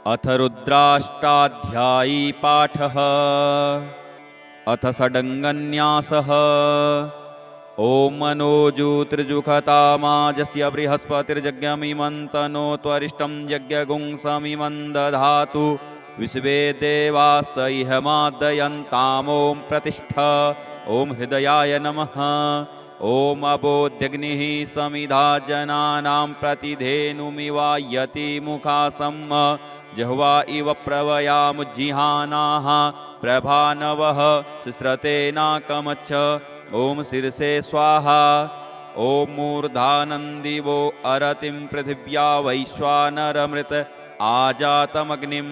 अथ रुद्राष्टाध्यायी पाठः। अथ षडङ्गन्यासः। ॐ मनोजूतृजुखतामाजस्य बृहस्पतिर्यज्ञमिमन्तनो त्वरिष्टं यज्ञगुंसमिमं दधातु विश्वे देवास इह मादयन्तामों प्रतिष्ठ। ॐ हृदयाय नमः। ॐ अबोध्यग्निः समिधा जनानां प्रतिधेनुमिवायति मुखासं जह्वा इव प्रवयामुज्जिहानाः प्रभानवः सिस्रतेनाकमच्छ। ॐ शिरसे स्वाहा। ॐ मूर्धानन्दिवो अरतिं पृथिव्या वैश्वानरमृत आजातमग्निं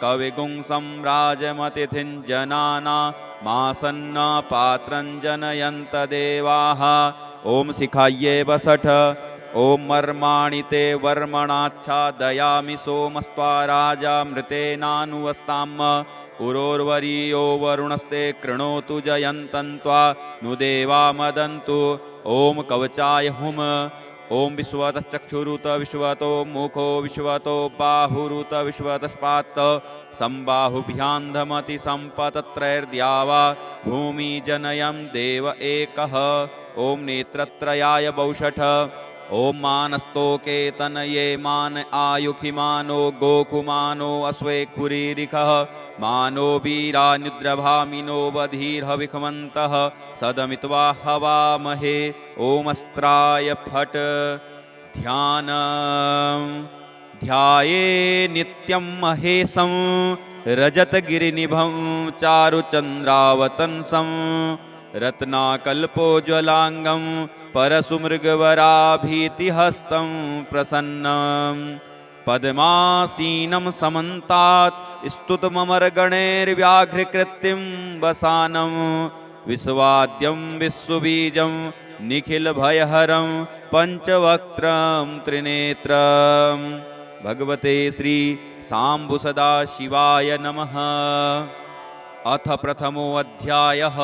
कविगुंसं राजमतिथिं जनाना मासन्न पात्रं जनयन्त देवाः। ॐ शिखायै वसठ। ॐ मर्माणि ते वर्मणाच्छादयामि सोमस्त्वा राजा मृतेनानुवस्ताम्। उरोर्वरीयो वरुणस्ते कृणोतु जयन्तं त्वा नु देवा मदन्तु। ॐ कवचाय हुम। ॐ विश्वतश्चक्षुरुत विश्वतो मुखो विश्वतो बाहुरुत विश्वतस्पात् सम्बाहुभ्यान्धमति सम्पतत्रैर्द्यावा भूमि जनयं देव एकः। ॐ नेत्रत्रयाय वौषठ। ॐ मानस्तोके तनये मान आयुखिमानो गोकुमानो अश्वे कुरीरिखः मानो वीरान्युद्रभामिनो बधिर्हविखमन्तः सदमित्वा हवामहे। ॐ अस्त्राय फट्। ध्याये नित्यं महेशं रजतगिरिनिभं चारुचन्द्रावतंसं रत्नाकल्पोज्ज्वलाङ्गं परशुमृगवराभीतिहस्तं प्रसन्नं पद्मासीनं समन्तात् स्तुतममरगणैर्व्याघ्रकृतिं वसानं विश्वाद्यं विश्वबीजं निखिलभयहरं पञ्चवक्त्रं त्रिनेत्रं। भगवते श्री साम्बुसदाशिवाय नमः। अथ प्रथमो अध्यायः।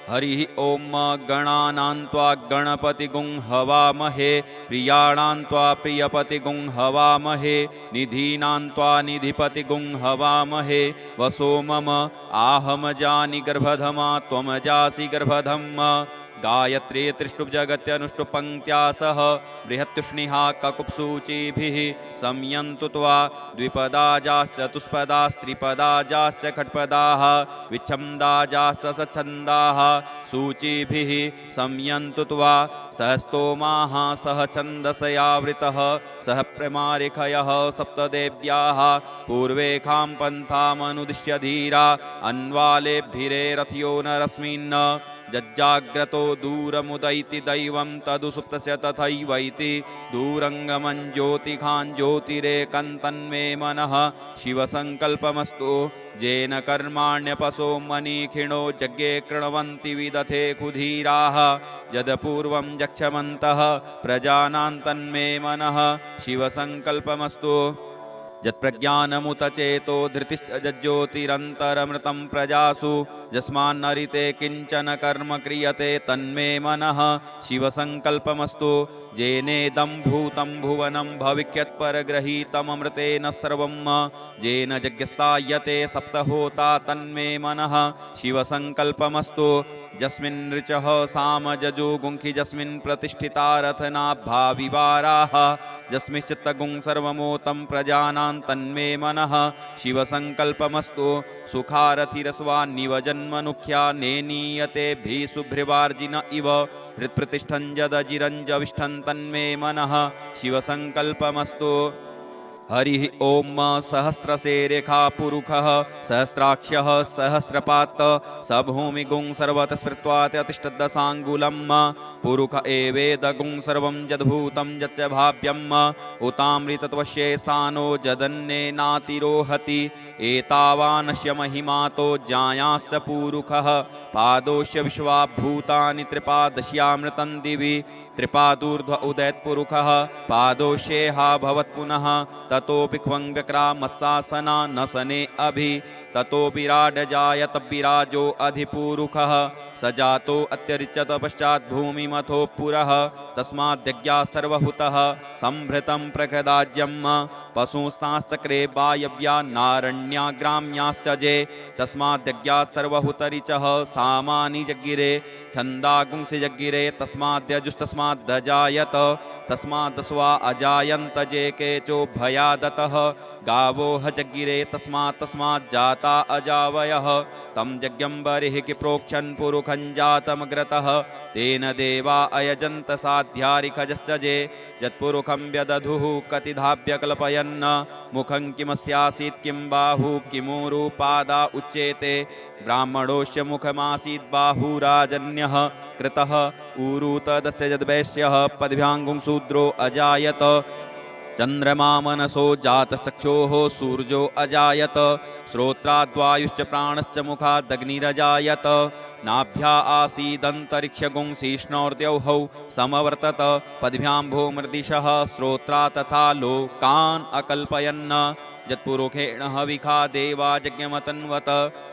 हरिः ॐ गणानां त्वा गणपतिगुं हवामहे प्रियाणां त्वा प्रियपतिगुं हवामहे निधीनां त्वा निधिपतिगुं हवामहे। वसो मम आहमजानि गर्भधमा त्वमजासि गर्भधम्। गायत्री त्रिष्टुप्जगत्यनुष्टुप्पङ्क्त्या सह बृहत्तुष्णिः ककुप्सूचिभिः संयन्तु त्वा द्विपदाजाश्चतुष्पदास्त्रिपदाजाश्च खट्पदाः विच्छन्दाजाश्च सच्छन्दाः सूचिभिः संयन्तु त्वा सहस्तोमाः सह छन्दसयावृतः सह प्रमारिखयः सप्तदेव्याः पूर्वेखां पन्थामनुदिश्य धीरा अन्वालेभिरे रथयो नरस्मिन् जज्जाग्रतो दूरमुदैति दैवं तदुसुप्तस्य तथैवैति दूरङ्गमं ज्योतिखां ज्योतिरेकं तन्मे मनः शिवसङ्कल्पमस्तु। येन कर्माण्यपसो मनीखिणो यज्ञे कृण्वन्ति विदथे कुधीराः यदपूर्वं यक्षमन्तः प्रजानां तन्मे मनः शिवसङ्कल्पमस्तु। यत्प्रज्ञानमुत चेतो धृतिश्च ज्योतिरन्तरमृतं प्रजासु यस्मान्नरिते किञ्चन कर्म क्रियते तन्मे मनः शिवसङ्कल्पमस्तु। येनेदं भूतं भुवनं भविष्यत्परगृहीतममृतेन सर्वं येन यज्ञस्तायते सप्तहोता तन्मे मनः शिवसङ्कल्पमस्तु। यस्मिन् ऋचः सामजजुगुंखि यस्मिन् प्रतिष्ठिता रथनाभाविवाराः यस्मिश्चित्तगुं सर्वमोतं प्रजानां तन्मे मनः शिवसङ्कल्पमस्तु। सुखारथिरस्वान्निव जन्मनुख्या नेनीयतेभिः शुभ्रवार्जिन इव हृत्प्रतिष्ठं यदजिरञ्जविष्ठं तन्मे मनः शिवसङ्कल्पमस्तु। हरिः ॐ सहस्रशेरेखा पुरुषः सहस्राक्षः सहस्रपात् स भूमिगुं सर्वतः स्मृत्वात्यतिष्ठदशाङ्गुलं पुरुष एवेदगुं सर्वं यद्भूतं यच्च भाव्यम् उतामृतत्वशेषानो जदन्नेनातिरोहति एतावानस्य महिमातो ज्ञायास्य पुरुषः पादोश्य विश्वाभूतानि त्रिपादश्यामृतं दिवि त्रिपादूर्ध्व उदैत्पुरुषः पादोषेहा भवत्पुनः ततोऽपि ख्वं व्यक्रामत्सासना न सने अभि ततो विराड जायत विराजो अधिपुरुषः स जातो अत्यरिच्यत पश्चात् भूमिमथो पुरः तस्माद्यज्ञा सर्वहुतः संभृतं प्रकदाज्यम् पशुंस्ताश्चक्रे वायव्या नारण्या ग्राम्याश्च जे तस्माद्यज्ञात् सर्वहुतरिचः सामानि जज्ञिरे छन्दागुंसि जज्ञिरे तस्माद्यजुस्तस्माद्दजायत तस्मादस्वा अजायन्त जे केचो भयादतः गावो हजज्ञिरे तस्मात् अजावयः तं यज्ञं बर्हिः प्रोक्षन् पुरुखं जातमग्रतः तेन देवा अयजन्त साध्यारिखजश्च जे यत्पुरुखं व्यदधुः कतिधाभ्यकल्पयन् मुखं किमस्यासीत् किं बाहु किमूरुपादा उच्येते ब्राह्मणोऽस्य मुखमासीत् बाहुराजन्यः कृतः ऊरु तदस्य यद्वैश्यः पद्भ्याङ्गुं शूद्रो अजायत चन्द्रमा मनसो जातश्चक्षोः सूर्यो अजायत श्रोत्राद्वायुश्च प्राणश्च मुखादग्निरजायत नाभ्या आसीदन्तरिक्षगुंसिष्णोर्द्यौहौ समवर्तत पद्भ्यां भूमृदिशः श्रोत्रा तथा लोकान् अकल्पयन् यत्पुरुषेण हविखा देवा यज्ञमतन्वत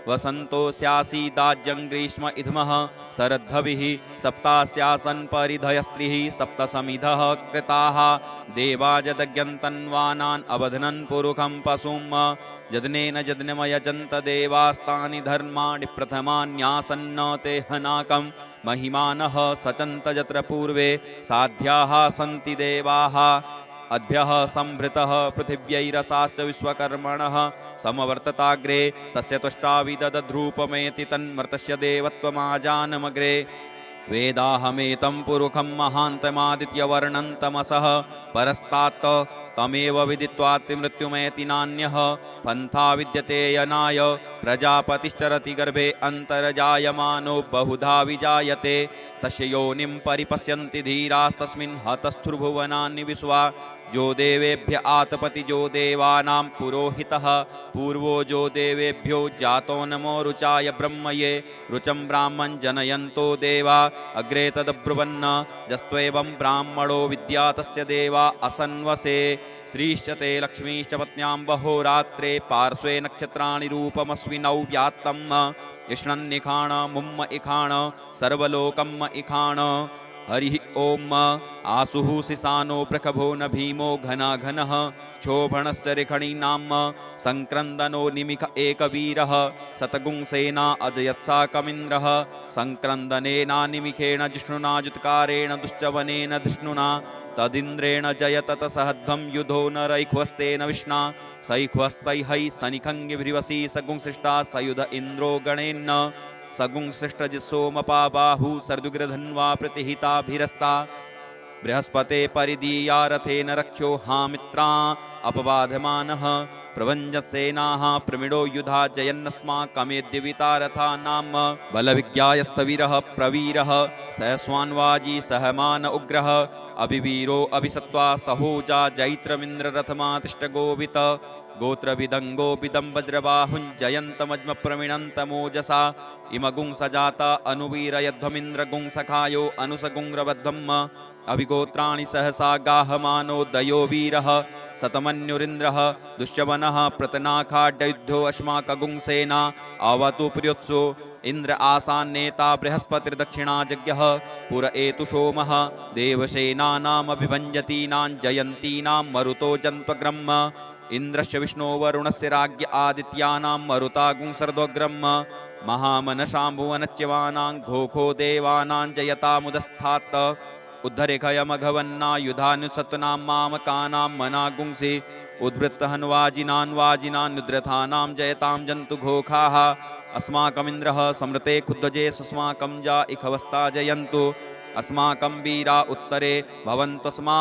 वसन्तो स्यासीदाज्यं ग्रीष्म इध्मः शरद्धविः सप्तास्यासन् परिधयस्त्रिः सप्तसमिधः कृताः देवा यदज्ञन्तन्वानान् अबध्नन् पुरुखं पशुं यज्ञेन यज्ञमयजन्त देवास्तानि धर्माणि प्रथमान्यासन्न ते हनाकं महिमानः सचन्त यत्र पूर्वे साध्याः सन्ति देवाः अद्भ्यः संभृतः पृथिव्यैरसास्य विश्वकर्मणः समवर्तताग्रे तस्य त्वष्टाविदधद्रूपमेति तन्मर्तस्य देवत्वमाजानमग्रे वेदाहमेतं पुरुखं महान्तमादित्यवर्णन्तमसः परस्तात् तमेव विदित्वात्मृत्युमेति नान्यः पन्था विद्यते यनाय प्रजापतिश्चरति गर्भे अन्तर्जायमानो बहुधा विजायते तस्य योनिं परिपश्यन्ति धीरास्तस्मिन् हतस्थुर्भुवनानि विश्वा जो देवेभ्य आतपति जो देवानां पुरोहितः पूर्वो जो देवेभ्यो जातो नमो रुचाय ब्रह्मये रुचं ब्राह्मं जनयन्तो देवा अग्रे तदब्रुवन्न यस्त्वेवं ब्राह्मणो विद्या तस्य देवा असन्वसे श्रीश्च ते लक्ष्मीश्च पत्न्यां वहोरात्रे पार्श्वे नक्षत्राणि रूपमस्विनौ व्यात्तम् इष्णन्निखाण मुम्म इखाण सर्वलोकम् इखाण हरिः ओम आसुः सिसानो प्रखभो न भीमो घनाघनः क्षोभणस्य रिखणीनाम संक्रन्दनो निमिख एकवीरः शतगुंसेना अजयत्साकमिन्द्रः संक्रन्दनेना निमिखेण जिष्णुना जुत्कारेण दुश्चवनेन धृष्णुना तदिन्द्रेण जयतत सहध्वं युधो न रैख्वस्तेन विष्णा सैख्वस्तैहै सनिखङ्गिभ्रिवसी सगुंसिष्टा सयुध इन्द्रो गणेन्न सगुंसिष्टजिसोमपा बाहु सर्दुग्रधन्वा प्रतिहिताभिरस्ता बृहस्पते परिदीया रथेन रक्षो हामित्रा अपबाधमानः प्रभञ्जत्सेनाः प्रमिडो युधा जयन्नस्माकमेद्यविता रथा नाम बलविज्ञायस्तवीरः प्रवीरः सहस्वान्वाजी सहमान उग्रः अभिवीरो अभिसत्वा सहोजा जैत्रमिन्द्ररथमातिष्ठगोवित गोत्रविदङ्गोपिदं वज्रबाहुञ्जयन्तमज्मप्रमिणन्तमोजसा इमगुं सजाता अनुवीरयध्वमिन्द्रगुं अनुसगुंरबद्धम् अभिगोत्राणि सहसा गाहमानो दयो वीरः शतमन्युरिन्द्रः दुश्चवनः प्रतनाखाड्युद्धो अस्माकगुंसेना अवतु प्रियोत्सो इंद्र आसान्नेता बृहस्पतिर्दक्षिणाजज्ञः पुर एतु सोमः देवसेनानामभिभञ्जतीनां जयन्तीनां मरुतो जन्त्वग्रम् इंद्रस्य विष्णो वरुणस्य राज्ञ आदित्यानां मरुतागुं सर्दोग्रम् महामनशाम्भुवनच्यवानां घोखो देवानां जयतामुदस्थात् उद्धरेखयमघवन्नायुधानुसत्नां मामकानां मनागुंसि उद्वृत्तहन्वाजिनान्वाजिनान्नुद्रथानां जयतां जन्तुघोखाः अस्माकमिन्द्रः समृते खुद्वजे सुस्माकं जा इखवस्ता जयन्तु अस्माकं वीरा उत्तरे भवन्तस्मा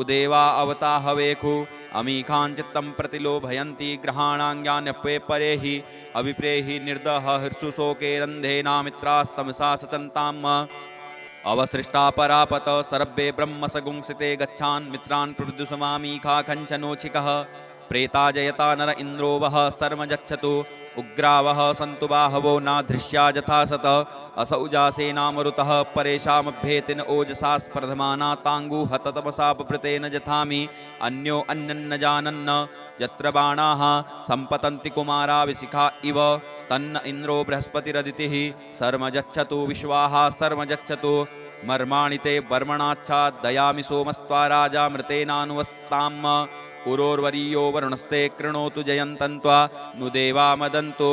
उदेवा अवता हवेखु अमीखाञ्चित्तं प्रतिलोभयन्ति ग्रहाणाङ्गान्यप्ये परेहि अभिप्रेहि निर्दह हर्षुशोके रन्धेनामित्रास्तमसा सचन्ताम् अवसृष्टा परापत सर्वे ब्रह्मसगुंसिते गच्छान् मित्रान् प्रद्युषमामीखा कञ्चनोचिकः प्रेता जयता नर इन्द्रो वः सर्व गच्छतु उग्रावः सन्तु बाहवो नाधृष्या यथा सत असौजासेनामरुतः परेषामभ्येतिन ओजसा स्पर्धमाना ताङ्गु हततमसा बभृतेन जथामि अन्यो अन्यन्न जानन्न यत्र बाणाः सम्पतन्ति कुमारा विशिखा इव तन्न इन्द्रो बृहस्पतिरदितिः सर्वजच्छतु विश्वाः सर्वजच्छतु मर्माणि ते वर्मणाच्छादयामि सोमस्त्वा राजा मृतेनानुवस्ताम् उरोर्वरीयो वरुणस्ते कृणोतु जयन्तन्त्वा नु देवा मदन्तो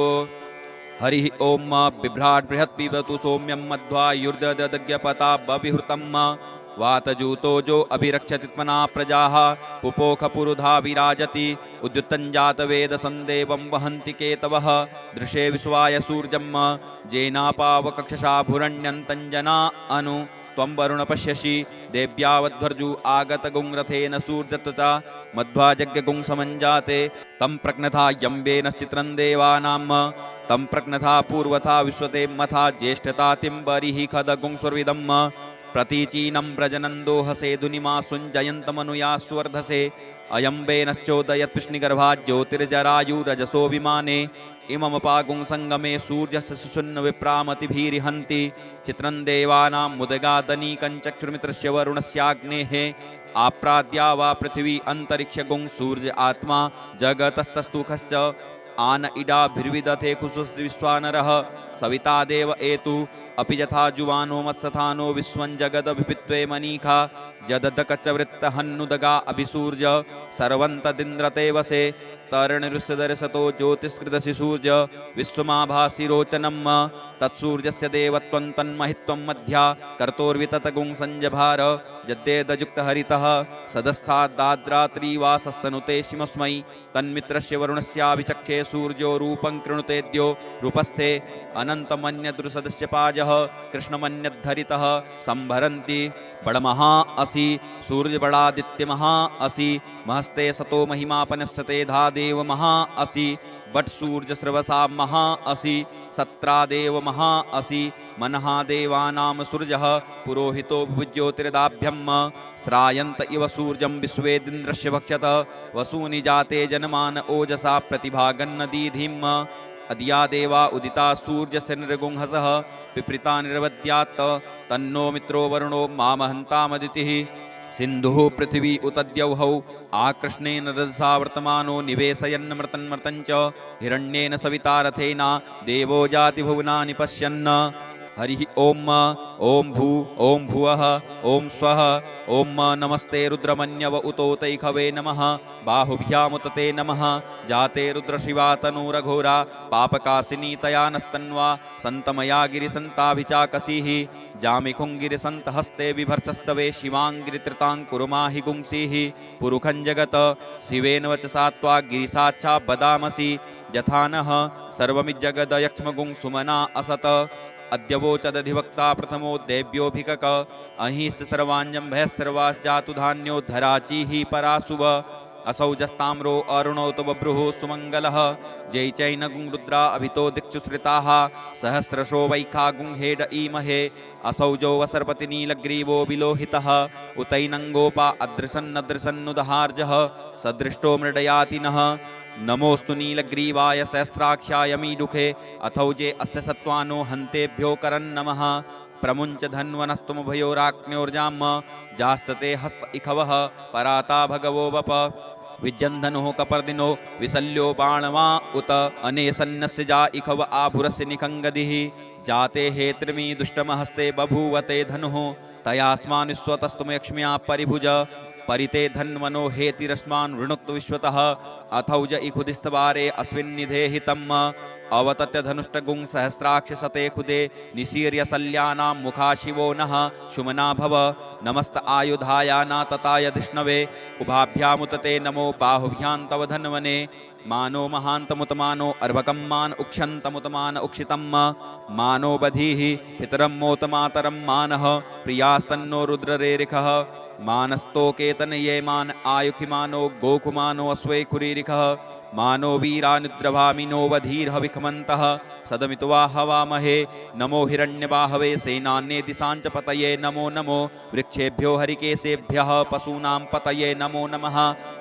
हरिः ॐ बिभ्राट् बृहत् पिबतु सौम्यं मध्वायुर्ददज्ञपता बविहृतं वातजूतोजो अभिरक्षति त्मना प्रजाः पुपोखपुरुधा विराजति उद्युत्तञ्जातवेदसन्देवं वहन्ति केतवः दृशे विश्वाय सूर्यं जेनापावकक्षसा भुरण्यन्तञ्जना अनु त्वं वरुण पश्यसि देव्यावध्वर्जु आगतगुंरथेन सूर्यत्वचा मध्वाजज्ञगुं समञ्जाते तं प्रज्ञथा यम्बेनश्चित्रं देवानां तं प्रज्ञथा पूर्वथा विश्वते मथा ज्येष्ठतातिं बरिः खदगुं स्वर्विदम् प्रतीचीनं व्रजनन्दोहसे दुनिमा सुञ्जयन्तमनुया स्वर्धसे अयम्बेनश्चोदयत्कृष्णिगर्भात् ज्योतिर्जरायुरजसो विमाने इममपागुं संगमे सूर्यस्य सुषुन्न विप्रामतिभिरिहन्ति चित्रं देवानां मुदगादनीकं चक्षुर्मित्रस्य वरुणस्याग्नेः आप्राद्या वा पृथिवी अन्तरिक्षगुं सूर्य आत्मा जगतस्तस्तुखश्च आन इडाभिर्विदथे कुसुस्विश्वानरः सविता देव एतु अपि यथा जुवानो मत्सथानो विश्वं जगदभिपित्वे मनीखा जददकचवृत्तहन्नुदगा अभिसूर्य सर्वन्तदिन्द्रते वसे तरणिरुषदरसतो ज्योतिष्कृतसि सूर्य विश्वमाभासिरोचनं तत्सूर्यस्य देवत्वं तन्महित्वं मध्या कर्तोर्विततगुं संजभार यद्येदयुक्तहरितः सदस्थाद्दाद्रात्रिवासस्तनुते शिमस्मै तन्मित्रस्य वरुणस्याभिचक्षे सूर्यो रूपं कृणुतेद्यो रूपस्थे अनन्तमन्यदृसदस्य पाजः कृष्णमन्यद्धरितः संभरन्ति बड़महा असि सूर्य बड़ादित्य महा असि महस्ते सतो महिमापनस्यते धा देव महा असि बट सूर्य स्रवसा महा असि सत्रादेव महा असि मनहा देवानां सूर्यः पुरोहितो ज्योतिर्दाभ्यं श्रायन्त इव सूर्यं विश्वेदिन्द्रस्य भक्षत वसूनि जाते जनमान ओजसा प्रतिभागन्नदीधिम् अद्या देवा उदिता सूर्यस्य निर्गुंहसः विपरीता निर्वद्यात् तन्नो मित्रो वरुणो मामहन्तामदितिः सिन्धुः पृथिवी उतद्यौहौ आकृष्णेन रजसा वर्तमानो निवेशयन्नमृतन्मृतञ्च हिरण्येन सविता रथेन देवो जातिभुवनानि पश्यन् हरिः ॐ ॐ भू ॐ भुवः ॐ स्वः ॐ नमस्ते रुद्रमन्यव उतोतैखवे नमः बाहुभ्यामुतते नमः जाते रुद्रशिवा तनूरघोरा पापकासिनी तया नस्तन्वा सन्तमया गिरिसन्ताभिचाकसीः जामिखुङ्गिरिसन्तहस्ते बिभर्षस्तवे शिवाङ्गिरित्रितां कुरुमाहि गुंसीः पुरुखं जगत शिवेन वचसा त्वा गिरिसाच्छा बदामसि यथा नः सर्वमिज्जगदयक्ष्मगुं सुमना असत अद्यवोचदधिवक्ता प्रथमो देव्योऽभिकक अहिंस सर्वाञ्जं भयस्सर्वास्जातु धान्योद्धराचीः पराशुव असौजस्ताम्रो अरुणोत बभ्रुः सुमङ्गलः जय चैनगुं रुद्रा अभितो दिक्षु श्रिताः सहस्रशो वैखागुं हेड ईमहे असौजो वसर्पतिनीलग्रीवो विलोहितः उतैनङ्गोपा अदृशन्नदृशन्नुदहार्जः सदृष्टो मृडयातिनः नमोस्तु नीलग्रीवाय सहस्राख्याय मीडुखे अथौजे अस्य सत्वानो हन्तेभ्यो करन्नमः प्रमुञ्च धन्वनस्तुमुभयोराज्ञोर्जाम् जास्तते हस्त इखवः पराता भगवो वप विजन्धनुः कपर्दिनो विशल्यो बाणवा उत अनेसन्नस्य जा इखव आभुरस्य निखङ्गदिः जाते हेत्रिमी दुष्टमहस्ते बभूवते धनुः तयास्मानुस्वतस्तुमयक्ष्म्या परिभुज परिते धन्वनो हेतिरस्मान् वृणुक्तु विश्वतः अथौज इखुदिस्तवारे अस्मिन्निधेहितम् अवतत्य धनुष्टगुं सहस्राक्षसते खुदे निशीर्यसल्यानां मुखा शिवो नः शुमना भव नमस्त आयुधायाना तताय धिष्णवे उभाभ्यामुतते नमो बाहुभ्यां तव धन्वने मानो महान्तमुतमानो अर्भकं मान उक्षन्तमुतमान उक्षितं मानो बधीः पितरं मोतमातरं मानः प्रियास्तन्नो रुद्ररेरिखः मानस्तोकेतनये मान आयुखिमानो गोकुमानो अश्वैखुरीरिखः मानो वीरानुद्रभामिनो वधीर्ह विखमन्तः सदमित्वा हवामहे नमो हिरण्यबाहवे सेनान्ये दिशाञ्च पतये नमो नमो वृक्षेभ्यो हरिकेशेभ्यः पशूनां पतये नमो नमः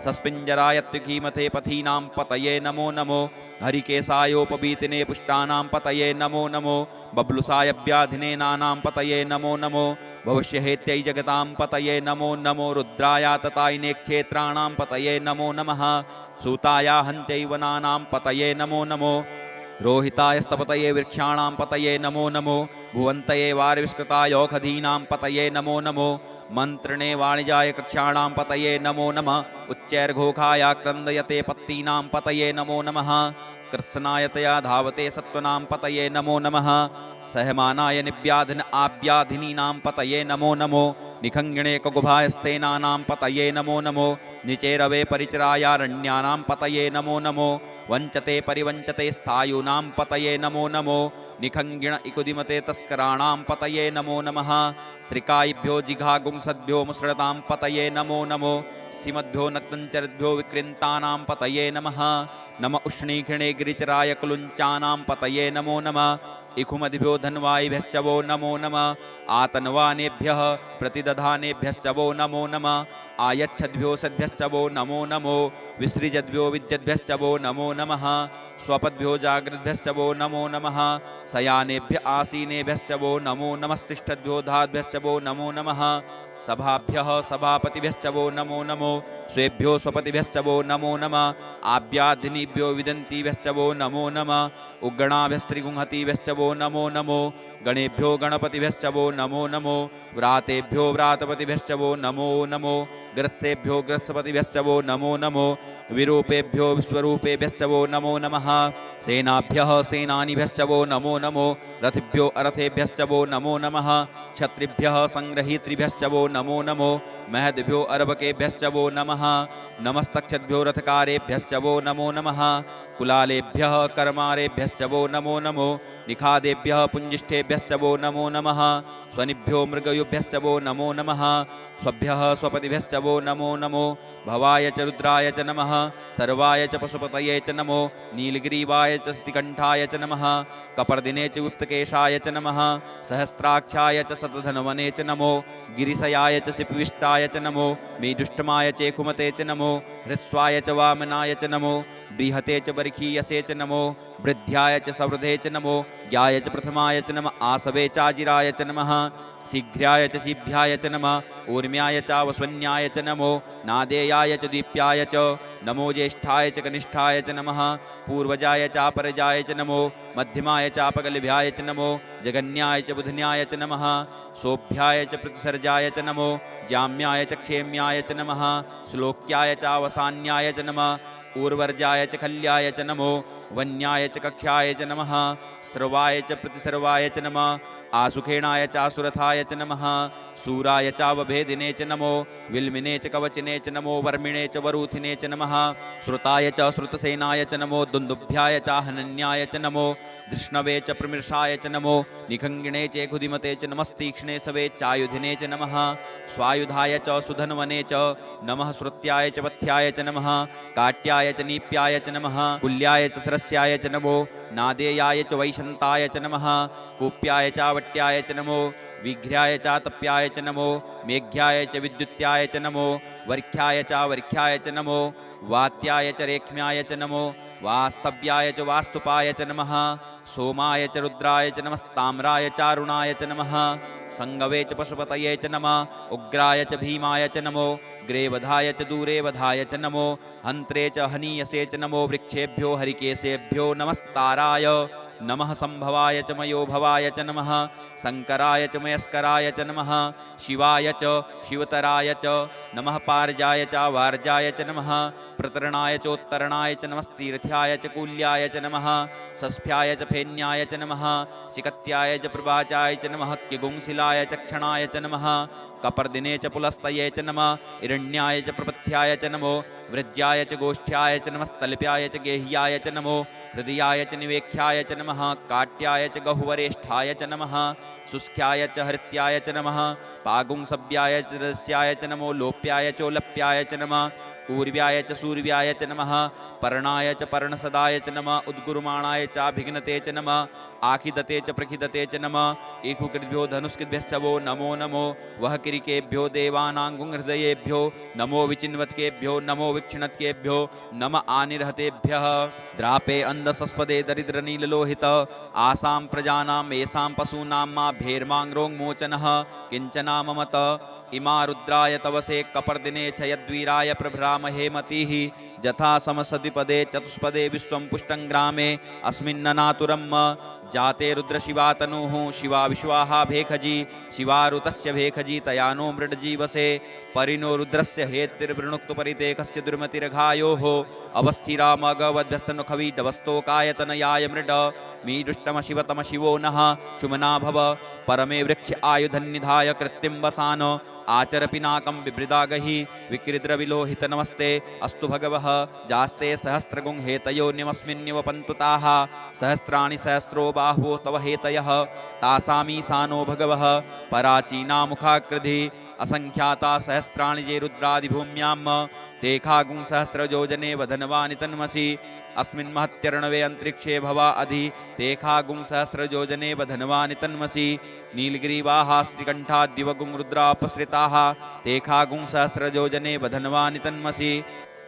सस्पिञ्जरायत्विकीमते पथीनां पतये नमो नमो हरिकेशायोपवीतिने पुष्टानां पतये नमो नमो बब्लुसाय व्याधिने नानां पतये नमो नमो भविष्यहेत्यै जगतां पतये नमो नमो रुद्राय ततायिने क्षेत्राणां पतये नमो नमः सूताया हन्त्यै वनानां पतये नमो नमो रोहितायस्तपतये वृक्षाणां पतये नमो नमो भुवन्तये वारविष्कृतायोखधीनां पतये नमो नमो मन्त्रणे वाणिजाय कक्षाणां पतये नमो नमः उच्चैर्घोखाय क्रन्दयते पत्तीनां पतये नमो नमः कृत्स्नायतया धावते सत्त्वनां पतये नमो नमः सहमानाय निव्याधिन आव्याधिनीनां पतये नमो नमो निखङ्गिणे कगुभायस्तेनानां पतये नमो नमो निचेरवे परिचरायारण्यानां पतये नमो नमो वञ्चते परिवञ्चते स्थायूनां पतये नमो नमो निखङ्गिण इकुदिमते तस्कराणां पतये नमो नमः श्रिकायिभ्यो जिघागुंसद्भ्यो मुसृतां पतये नमो नमो सीमद्भ्यो नक्तञ्चरद्भ्यो विकृन्तानां पतये नमः नम उष्णीखिणे गिरिचराय कुलुञ्चानां पतये नमो नमः इखुमदिभ्यो धन्वायिभ्यश्च वो नमो नमः आतन्वानेभ्यः प्रतिदधानेभ्यश्च वो नमो नमः आयच्छद्भ्यो सद्भ्यश्च वो नमो नमो विसृजद्भ्यो विद्यद्भ्यश्च वो नमो नमः स्वपद्भ्यो जागृद्भ्यश्च वो नमो नमः शयानेभ्य आसीनेभ्यश्च वो नमो नमस्तिष्ठद्भ्यो धाद्भ्यश्च वो नमो नमः सभाभ्यः सभापतिभ्यश्च वो नमो नमो स्वेभ्यो स्वपतिभ्यश्च वो नमो नमः आभ्याधिनीभ्यो विदन्तीभ्यश्च वो नमो नमः उग्गणाभ्यस्त्रिगुंहतीभ्यश्च वो नमो नमो गणेभ्यो गणपतिभ्यश्च वो नमो नमो व्रातेभ्यो व्रातपतिभ्यश्च वो नमो नमो ग्रत्सेभ्यो ग्रत्सपतिभ्यश्च वो नमो नमो विरूपेभ्यो विश्वरूपेभ्यश्च वो नमो नमः सेनाभ्यः सेनानिभ्यश्च वो नमो नमो रथिभ्यो अरथेभ्यश्च वो नमो नमः क्षत्रिभ्यः संग्रहीतृभ्यश्च वो नमो नमो महद्भ्यो अर्भकेभ्यश्च वो नमः नमस्तक्षद्भ्यो रथकारेभ्यश्च वो नमो नमः कुलालेभ्यः कर्मारेभ्यश्च वो नमो नमो निखादेभ्यः पुञ्जिष्ठेभ्यश्च वो नमो नमः स्वनिभ्यो मृगयुभ्यश्च वो नमो नमः स्वभ्यः स्वपतिभ्यश्च वो नमो नमो भवाय च रुद्राय च नमः सर्वाय च पशुपतये च नमो नीलग्रीवाय च स्थितिकण्ठाय च नमः कपर्दिने च गुप्तकेशाय च नमः सहस्राक्षाय च शतधन्वने च नमो गिरिशयाय च शिपिविष्टाय च नमो मेजुष्टमाय चेकुमते च नमो हृस्वाय च वामनाय च नमो बृहते च बर्खीयसे च नमो वृद्ध्याय च सवृधे च नमो ज्ञाय च प्रथमाय च नमः आसवे चाजिराय च नमः शीघ्राय च शीभ्याय च नमः ऊर्म्याय च वस्वन्याय च नमो नादेयाय च दीप्याय च नमो ज्येष्ठाय च कनिष्ठाय च नमः पूर्वजाय च अपरजाय च नमो मध्यमाय च अपगलभ्याय च नमो जगन्याय च बुधन्याय च नमः सोभ्याय च प्रतिसर्जाय च नमो जाम्याय च क्षेम्याय च नमः श्लोक्याय च अवसान्याय च नमः ऊर्वर्जाय च खल्याय च नमो वन्याय च कक्षाय च नमः सर्वाय च प्रतिसर्वाय च नमः आसुखेणाय चासुरथाय च नमः सूराय चावभेदिने च नमो विल्मिने च कवचिने च नमो वर्मिणे च वरूथिने च नमः श्रुताय च श्रुतसेनाय च नमो दुन्दुभ्याय च हनन्याय च नमो धृष्णवे च प्रमृषाय च नमो निखङ्गिणे च खुदिमते च नमस्तीक्ष्णे सवे चायुधिने च नमः स्वायुधाय च सुधन्वने च नमः श्रुत्याय च वथ्याय च नमः काट्याय च नीप्याय च नमः कुल्याय च सरस्याय च नमो नादेयाय च वैशन्ताय च नमः कूप्याय चावट्याय च नमो विघ्र्याय चातप्याय च नमो मेघ्याय च विद्युत्याय च नमो वर्ख्याय चावर्ख्याय च नमो वात्याय च रेक्ष्म्याय च नमो वास्तव्याय च वास्तुपाय च नमः सोमाय च रुद्राय च नमस्ताम्राय चारुणाय च नमः संगवे च पशुपतये च नमः उग्राय च भीमाय च नमो ग्रेवधाय च दूरेवधाय च नमो हन्त्रे च हनीयसे च नमो वृक्षेभ्यो हरिकेशेभ्यो नमस्ताराय नमः संभवाय च मयोभवाय च नमः शङ्कराय च मयस्कराय च नमः शिवाय च शिवतराय च नमः पार्जाय च वार्जाय च नमः प्रतरणाय चोत्तरणाय च नमस्तीर्थ्याय च कूल्याय च नमः सस्फ्याय च फेन्याय च नमः सिकत्याय च प्रभाचाय च नमः किगुंसिलाय च क्षणाय च नमः कपर्दिने च पुलस्तये च नमः हिरण्याय च प्रपथ्याय च नमो वृज्याय च गोष्ठ्याय च नमस्तल्प्याय च गेह्याय च नमो हृदयाय च निवेख्याय च नमः काट्याय च गहुवरेष्ठाय च नमः शुष्क्याय च हृत्याय च नमः पागुंसव्याय च रस्याय च नमो लोप्याय चोलप्याय च नमः ऊर्व्याय च सूर्व्याय च नमः पर्णाय च पर्णसदाय च नमः उद्गुरुमाणाय चाभिघ्नते च नमः आखिदते च प्रखिदते च नमः एकुकृद्भ्यो धनुष्कृद्भ्यश्च वो नमो नमो वह किरिकेभ्यो देवानाङ्गुहृदयेभ्यो नमो विचिन्वत्केभ्यो नमो विक्षिणत्केभ्यो नम आनिर्हतेभ्यः द्रापे अन्धसस्पदे दरिद्रनीललोहित आसां प्रजानां येषां पशूनां मा भेर्माङ्रोङ्मोचनः किञ्चनाममत इमा रुद्राय तवसे कपर्दिने च यद्वीराय प्रभ्रामहे मतिः जथा समसद्विपदे चतुष्पदे विश्वं पुष्टं ग्रामे अस्मिन्ननातुरम् जाते रुद्रशिवातनुः शिवा विश्वाहा भेखजी शिवारुतस्य भेखजी तयानो मृडजीवसे परिनो रुद्रस्य हेतिर्वृणुक्तु परितेकस्य दुर्मतिरघायोः अवस्थिरामगवद्भ्यस्तनुखवीडवस्तोकायतनयाय मृड मीदुष्टमशिवतम शिवो नः शुमना भव परमे वृक्ष आयुधन्निधाय कृत्तिं वसान आचर पिनाकं बिभृदागहि विकृद्रविलोहित नमस्ते अस्तु भगवः जास्ते सहस्रगुं हेतयो निमस्मिन्निवपन्तु ताः सहस्राणि सहस्रो बाहुवो तव हेतयः तासामीशानो भगवः पराचीना मुखाकृधि असंख्याता सहस्राणि ये रुद्रादिभूम्यां तेखागुं सहस्रयोजने वधनवानि तन्मसि अस्मिन् महत्यर्णवे अंतरिक्षे भवा अधि तेखागुं सहस्रयोजने वधनवानि तन्मसि नीलगिरीवाहास्तिकण्ठा दिवगुं रुद्रापसृताः तेखागुं सहस्रयोजने वधनवानि तन्मसि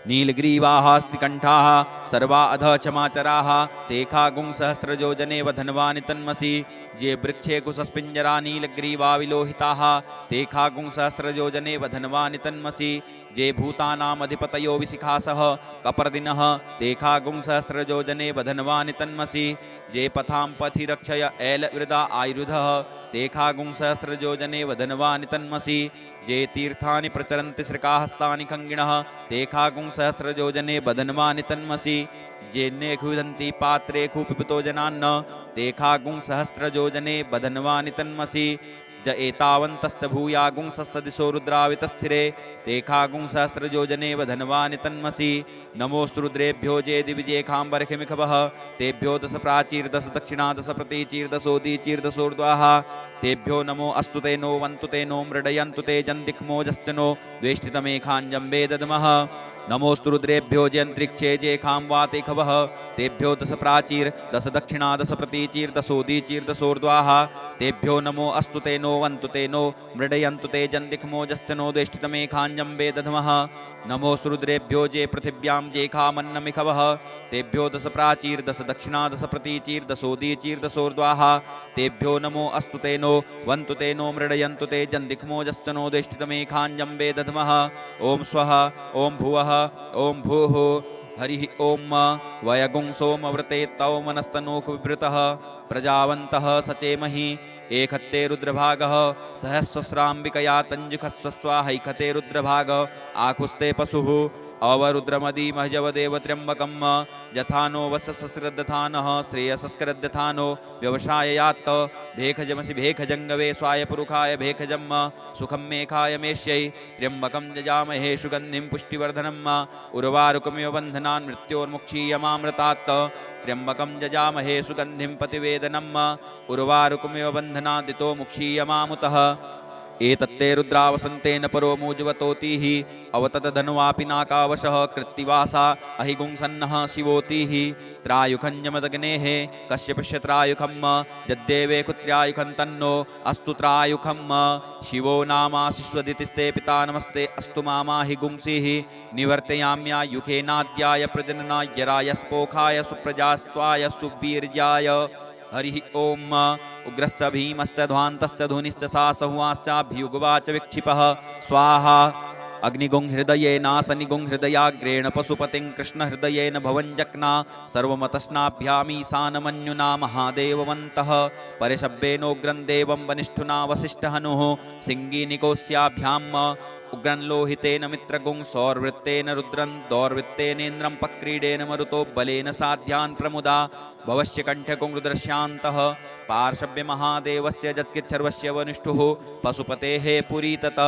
नीलग्रीवाहास्तिकण्ठाः सर्वा अधचमाचराः तेखागुं सहस्रयोजने वधनवानि तन्मसि जे वृक्षे कुशस्पिञ्जरा नीलग्रीवा विलोहिताः तेखागुं सहस्रयोजने वधनवानि तन्मसि जे भूतानामधिपतयो विशिखासः कपर्दिनः तेखागुं सहस्रयोजने वधनवानि तन्मसि जे पथां पथि रक्षय ऐलवृदा आयुधः तेखागुं सहस्रयोजने वधनवानि तन्मसि जे तीर्थानि प्रचरन्ति श्रिकाहस्तानि खङ्गिणः तेखागुं सहस्रयोजने वधनवानि तन्मसि जेन्ने क्षुदन्ति पात्रे खुपिबतो जनान्न तेखागुं सहस्रयोजने वधनवानि तन्मसि ज एतावन्तस्य भूयागुं सदिशो रुद्रावितस्थिरे तेखागुं सहस्रयोजने वधनवानि तन्मसि नमोऽस्तु रुद्रेभ्यो जे दिविजेखाम्बरखिमिखवः तेभ्यो दश प्राचीर्दश दक्षिणा दश प्रतीचीर्दशोदीचीर्दशोर्ध्वाः तेभ्यो नमो अस्तु ते नो वन्तु ते नो मृडयन्तु ते जन्दिक्मोजश्चनो द्वेष्टितमेखाञ्जम्बे दद्मः नमोऽस्तु रुद्रेभ्यो जे अन्तरिक्षे जे खां वाते खवः तेभ्यो दश प्राचीर दश दक्षिणा दश प्रतीचीर्दशोदीचीर्दशोर्ध्वाः तेभ्यो नमो अस्तु ते नो वन्तु ते नो मृडयन्तु ते जन्दिक्मोजश्चनो द्वेष्टितमेखाञ्जम्बे दद्मः नमोऽस्तु रुद्रेभ्यो जे पृथिव्यां जे खामन्नमिखवः तेभ्यो दश प्राचीर दश दक्षिणा दश प्रतीचीर्दशोदीचीर्दशोर्ध्वाः तेभ्यो नमो अस्तु ते नो वन्तु ते नो मृडयन्तु ते जन्दिक्मोजश्चनो द्वेष्टितमेखाञ्जम्बे दद्मः ॐ स्वः ॐ भुवः ॐ भूः हरिः ॐ वयगुं सोमव्रते तौ मनस्तनोकुविवृतः प्रजावन्तः सचेमहि एकत्ते रुद्रभागः सहस्रस्राम्बिकया तञ्जुखस्व स्वाहैकते रुद्रभाग आकुस्ते पशुः अवरुद्रमदीमहजवदेव त्र्यम्बकं जथानो वससस्रद्दथानः श्रेयसस्करद्दथानो व्यवसाययात्त भेखजमसि भेखजङ्गवे स्वायपुरुखाय भेखजम् सुखं मेखाय मेष्यै त्र्यम्बकं जजामहे सुगन्धिं पुष्टिवर्धनम् उर्वारुकमिव बन्धनान् मृत्योर्मुक्षीयमामृतात् त्र्यम्बकं जजामहे सुगन्धिं पतिवेदनम् उर्वारुकमिव बन्धनादितो मुक्षीयमामुतः एतत्ते रुद्रावसन्तेन परो मूजवतोतिः अवततधनुवापि नाकावशः कृत्तिवासा अहिगुंसन्नः शिवोतिः त्रायुखञ्जमदग्नेः कश्यपस्य त्रायुखं यद्देवे कुत्र्यायुखं तन्नो अस्तु त्रायुखं शिवो नामाशिष्वदितिस्ते पिता नमस्ते अस्तु मामाहि गुंसिः निवर्तयाम्यायुखेनाद्याय प्रजननाय रायस्पोखाय सुप्रजास्त्वाय सुवीर्याय हरिः ॐ उग्रस्य भीमस्य ध्वान्तस्य धुनिश्च सा सहुवास्याभ्युगवाच विक्षिपः स्वाहा अग्निगुं हृदयेनासनिगुं हृदयाग्रेण पशुपतिं कृष्णहृदयेन भवञ्जक्ना सर्वमतस्नाभ्यामीशानमन्युना महादेववन्तः परिशब्देनोग्रं देवं वनिष्ठुना वसिष्ठहनुः सिङ्गीनिकोऽस्याभ्याम् उग्रं लोहितेन मित्रगुं सौर्वृत्तेन रुद्रं दौर्वृत्तेनेन्द्रं पक्रीडेन मरुतो बलेन साध्यान् प्रमुदा भवस्य कण्ठकुं रुद्रश्यान्तः पार्श्वमहादेवस्य जत्किच्छर्वस्य वनिष्ठुः पशुपतेः पुरीतत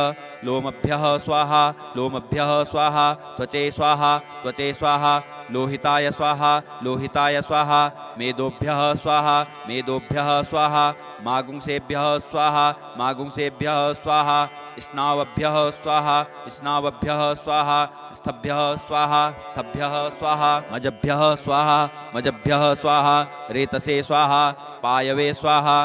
लोमभ्यः स्वाहा लोमभ्यः स्वाहा त्वचे स्वाहा त्वचे स्वाहा लोहिताय स्वाहा लोहिताय स्वाहा मेदोभ्यः स्वाहा मेदोभ्यः स्वाहा मागुंसेभ्यः स्वाहा मागुंसेभ्यः स्वाहा स्नावभ्यः स्वाहा स्नावभ्यः स्वाहा स्तभ्यः स्वाहा स्तभ्यः स्वाहा मजभ्यः स्वाहा मजभ्यः स्वाहा रेतसे स्वाहा पायवे स्वाहा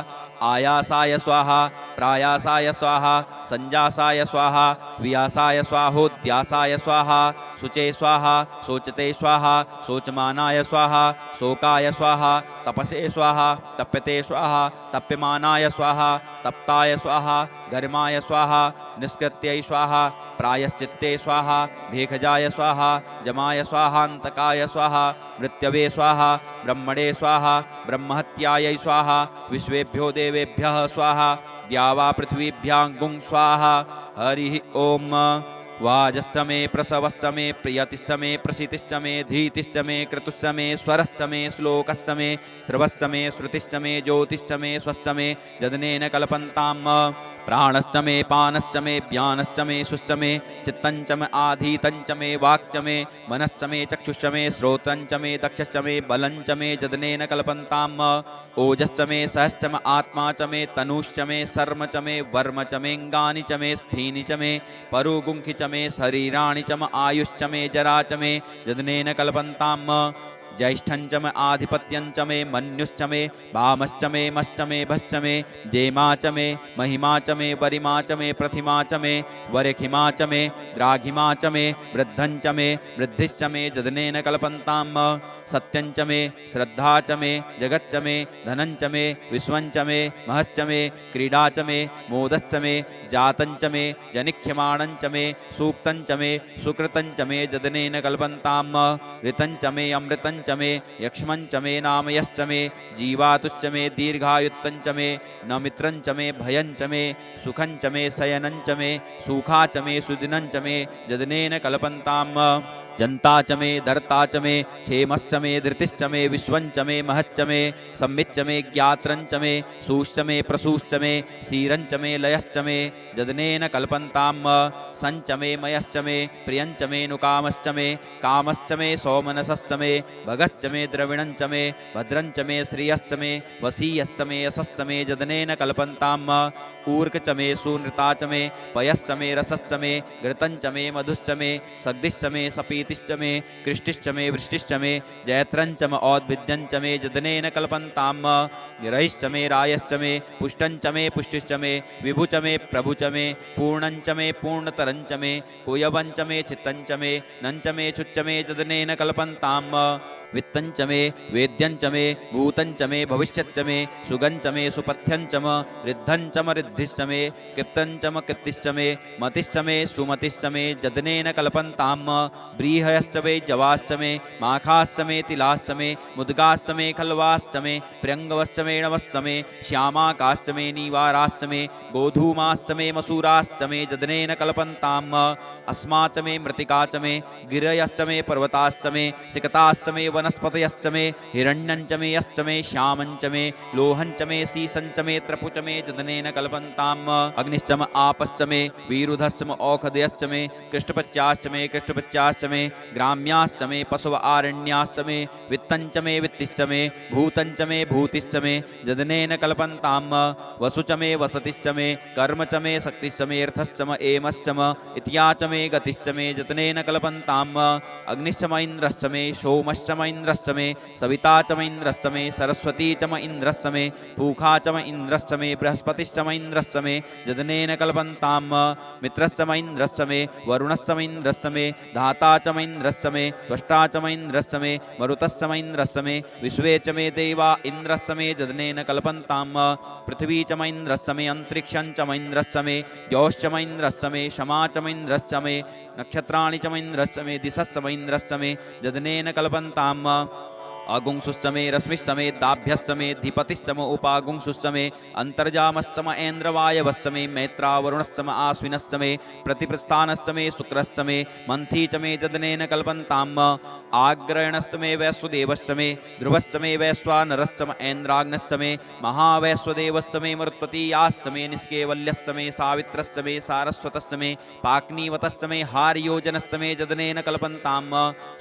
आयासाय स्वाहा प्रायासाय स्वाहा संजासाय स्वाहा व्यासाय स्वाहोद्यासाय स्वाहा शुचे स्वाहा शोचते स्वाहा शोचमानाय स्वाहा शोकाय स्वाहा तपसे स्वाहा तप्यते स्वाहा तप्यमानाय स्वाहा तप्ताय स्वाहा गरिमाय स्वाहा निष्कृत्यै स्वाहा प्रायश्चित्ते स्वाहा भेखजाय स्वाहा जमाय स्वाहान्तकाय स्वाहा मृत्यवे स्वाहा ब्रह्मणे स्वाहा ब्रह्महत्यायै स्वाहा विश्वेभ्यो देवेभ्यः स्वाहा द्यावा पृथ्वीभ्यां गुं स्वाहा हरिः ओम वाजश्च मे प्रसवश्च मे प्रियतिश्च मे प्रसितिश्च मे धीतिश्च मे क्रतुश्च मे स्वरश्च मे श्लोकश्च मे श्रवश्च मे श्रुतिश्च मे ज्योतिश्च मे स्वश्च मे जदनेन कल्पन्ताम् प्राणश्च मे पानश्च मे व्यानश्च मे शुश्च मे चित्तञ्च मे आधीतञ्च मे वाक्च मे मनश्च मे चक्षुश्च मे श्रोत्रञ्च मे दक्षश्च मे बलञ्च मे जदनेन कल्पन्ताम् ओजश्च मे सहश्च मे आत्मा च मे तनुश्च मे शर्म च मे वर्म च मेऽङ्गानि च मे स्थीनि च मे परुगुंखि च मे शरीराणि च मे आयुश्च मे जरा च मे जदनेन कल्पन्ताम् ज्येष्ठञ्च मे आधिपत्यञ्च मे मन्युश्च मे वामश्च मे मश्च मे भश्च मे जेमा च मे महिमा च मे वरिमा च मे प्रतिमा च मे वरेखिमा च मे द्राघिमा च मे वृद्धञ्च मे वृद्धिश्च मे जदनेन कल्पन्ताम् सत्यञ्च मे श्रद्धा च मे जगच्च मे धनञ्च मे विश्वञ्च मे महश्च मे क्रीडा च मे मोदश्च मे जातञ्च मे जनिख्यमाणञ्च मे सूक्तञ्च मे सुकृतञ्च मे जदनेन कल्पन्ताम् ऋतञ्च मे अमृतञ्च मे यक्ष्मञ्च मे नामयश्च मे जीवातुश्च मे दीर्घायुत्तञ्च मे न मित्रञ्च मे भयञ्च मे सुखञ्च मे शयनञ्च मे सुखा च मे सुदिनञ्च मे जदनेन कल्पन्ताम् जन्ता च मे दर्ता च मे क्षेमश्च मे धृतिश्च मे विश्वञ्च मे महच्च मे संविच्च मे ज्ञात्रञ्च मे सूश्च मे प्रसूश्च मे क्षीरञ्च मे लयश्च मे जदनेन कल्पन्ताम् सञ्च मे मयश्च मे प्रियञ्च मे नुकामश्च मे कामश्च मे सौमनसश्च मे भगश्च मे द्रविणञ्च मे भद्रञ्च मे श्रियश्च मे वसीयश्च मे यशश्च मे जदनेन कल्पन्ताम् ऊर्क च मे सूनृता च मे पयश्च मे रसश्च मे घृतञ्च मे मधुश्च मे सग्धिश्च मे सपीतिश्च मे कृष्टिश्च मे वृष्टिश्च मे जैत्रञ्च मे औद्भिद्यञ्च मे जदनेन कल्पन्ताम् रयिश्च मे रायश्च मे पुष्टञ्च मे पुष्टिश्च मे विभुच मे प्रभुच मे पूर्णञ्च मे पूर्णतरञ्च मे कुयवञ्च मे चित्तञ्च मे नञ्च मे चुच्च मे जदनेन कल्पन्ताम् वित्तञ्च मे वेद्यञ्च मे भूतञ्च मे भविष्यच्च मे सुगञ्च मे सुपथ्यञ्च म रिद्धञ्च म रिद्धिश्च मे कृप्तञ्च म कृप्तिश्च मे मतिश्च मे सुमतिश्च मे जदनेन कल्पन्ताम् व्रीहयश्च मे जवाश्च मे माखाश्च मे तिलाश्च मे मुद्गाश्च मे खल्वाश्च मे प्र्यङ्गवश्च मे णवश्च मे श्यामाकाश्च मे नीवाराश्च मे गोधूमाश्च मे मसूराश्च मे जदनेन कल्पन्ताम् अस्माच मे मृतिका च मे गिरयश्च मे पर्वताश्च मे सिकताश्च मे वनस्पतयश्च मे हिरण्यञ्च मे यश्च मे श्यामञ्च मे लोहञ्च मे शीसञ्च मे त्रपुच मे जदनेन कल्पन्ताम् अग्निश्च मे आपश्च मे वीरुधश्च मे औषधयश्च मे कृष्टपच्याश्च मे कृष्टपच्याश्च मे ग्राम्याश्च मे पशुव आरण्याश्च मे वित्तञ्च मे वित्तिश्च मे भूतञ्च मे भूतिश्च मे जदनेन कल्पन्ताम् वसु च मे वसतिश्च मे कर्म च मे शक्तिश्च मे अर्थश्च मे एमश्च मे इत्या च मे गतिश्च मे जतनेन कल्पन्ताम् अग्निश्च म इन्द्रश्च मे सोमश्च म इन्द्रश्च मे सविता च म इन्द्रश्च मे सरस्वती च म इन्द्रश्च मे पूखा च म इन्द्रश्च मे बृहस्पतिश्च म इन्द्रश्च मे जतनेन कल्पन्ताम् मित्रश्च म इन्द्रश्च मे वरुणश्च म इन्द्रश्च मे धाता च म इन्द्रश्च मे त्वष्टा च म इन्द्रश्च मे मरुतश्च म इन्द्रश्च मे विश्वे च मे देवा इन्द्रश्च मे जतनेन कल्पन्ताम् पृथ्वी च म इन्द्रश्च मे अन्तरिक्षं च म इन्द्रश्च मे द्यौश्च म इन्द्रश्च मे क्षमा च म इन्द्रश्च मे नक्षत्राणि च म इन्द्रश्च मे दिशश्च म इन्द्रश्च मे जदनेन कल्पन्ताम् आगुंसुश्च मे रश्मिश्च मे दाभ्यश्च मे धिपतिश्च म उपागुंसुश्च मे अन्तर्जामश्च म ऐन्द्रवायवश्च मे मैत्रावरुणश्च म आश्विनश्च मे प्रतिप्रस्थानश्च मे शुक्रश्च मे मन्थी च मे जदनेन कल्पन्ताम् आग्रयणश्च मे वैश्वदेवश्च मे ध्रुवश्च मे वैश्वानरश्च म ऐन्द्राग्नश्च मे महावैश्वदेवश्च मे मरुत्पतीयाश्च मे निष्केवल्यश्च मे सावित्रश्च मे सारस्वतश्च मे पाक्नीवतश्च मे हार्योजनश्च मे जदनेन कल्पन्ताम्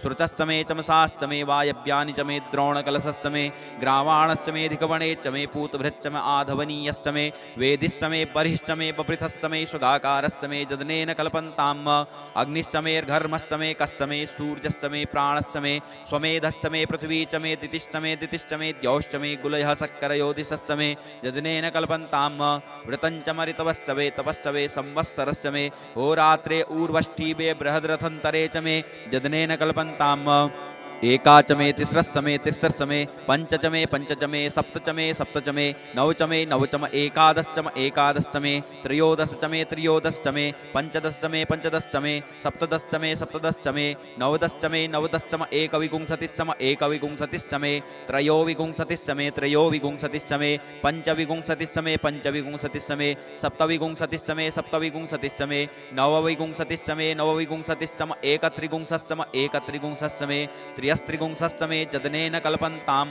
श्रुतश्च मे चमसाश्च मे वायव्यानि च मे द्रोणकलशश्च मे ग्रावाणश्च मे धिकवणे च मे पूतभृच्च मे आधवनीयश्च मे वेदिश्च मे बर्हिश्च मे बपृथश्च मे शुगाकारश्च मे जदनेन कल्पन्ताम् अग्निश्च मे घर्मश्च मे कश्च मे सूर्यश्च मे प्राण प्राणश्च मे स्वमेधश्च मे पृथ्वी च मे दितिश्च मे दितिश्च मे द्यौश्च मे गुलयः सक्करयोदिशश्च मे यजनेन कल्पन्तां वृतञ्च मरितवश्च वे तपश्च वे संवत्सरश्च मे होरात्रे ऊर्वष्टिवे बृहद्रथन्तरे च मे यजनेन कल्पन्ताम् एका च मे तिस्रश्च मे तिस्रश्च मे पञ्च च मे पञ्च च मे सप्त च मे सप्त च मे नव च मे नव च मे एकादश्च मे एकादश्च मे त्रयोदश च मे त्रयोदश्च मे पञ्चदश्च मे पञ्चदश्च मे सप्तदश्च मे सप्तदश्च मे नवदश्च मे नवदश्च मे एकविंशतिश्च मे एकविंशतिश्च मे त्रयोविंशतिश्च मे त्रयोविंशतिश्च मे पञ्चविंशतिश्च मे पञ्चविंशतिश्च मे सप्तविंशतिश्च मे सप्तविंशतिश्च मे नवविंशतिश्च मे नवविंशतिश्च मे एकत्रिंशश्च मे एकत्रिंशश्च मे त्र्यस्त्रिंशश्च मे यजनेन कल्पन्तां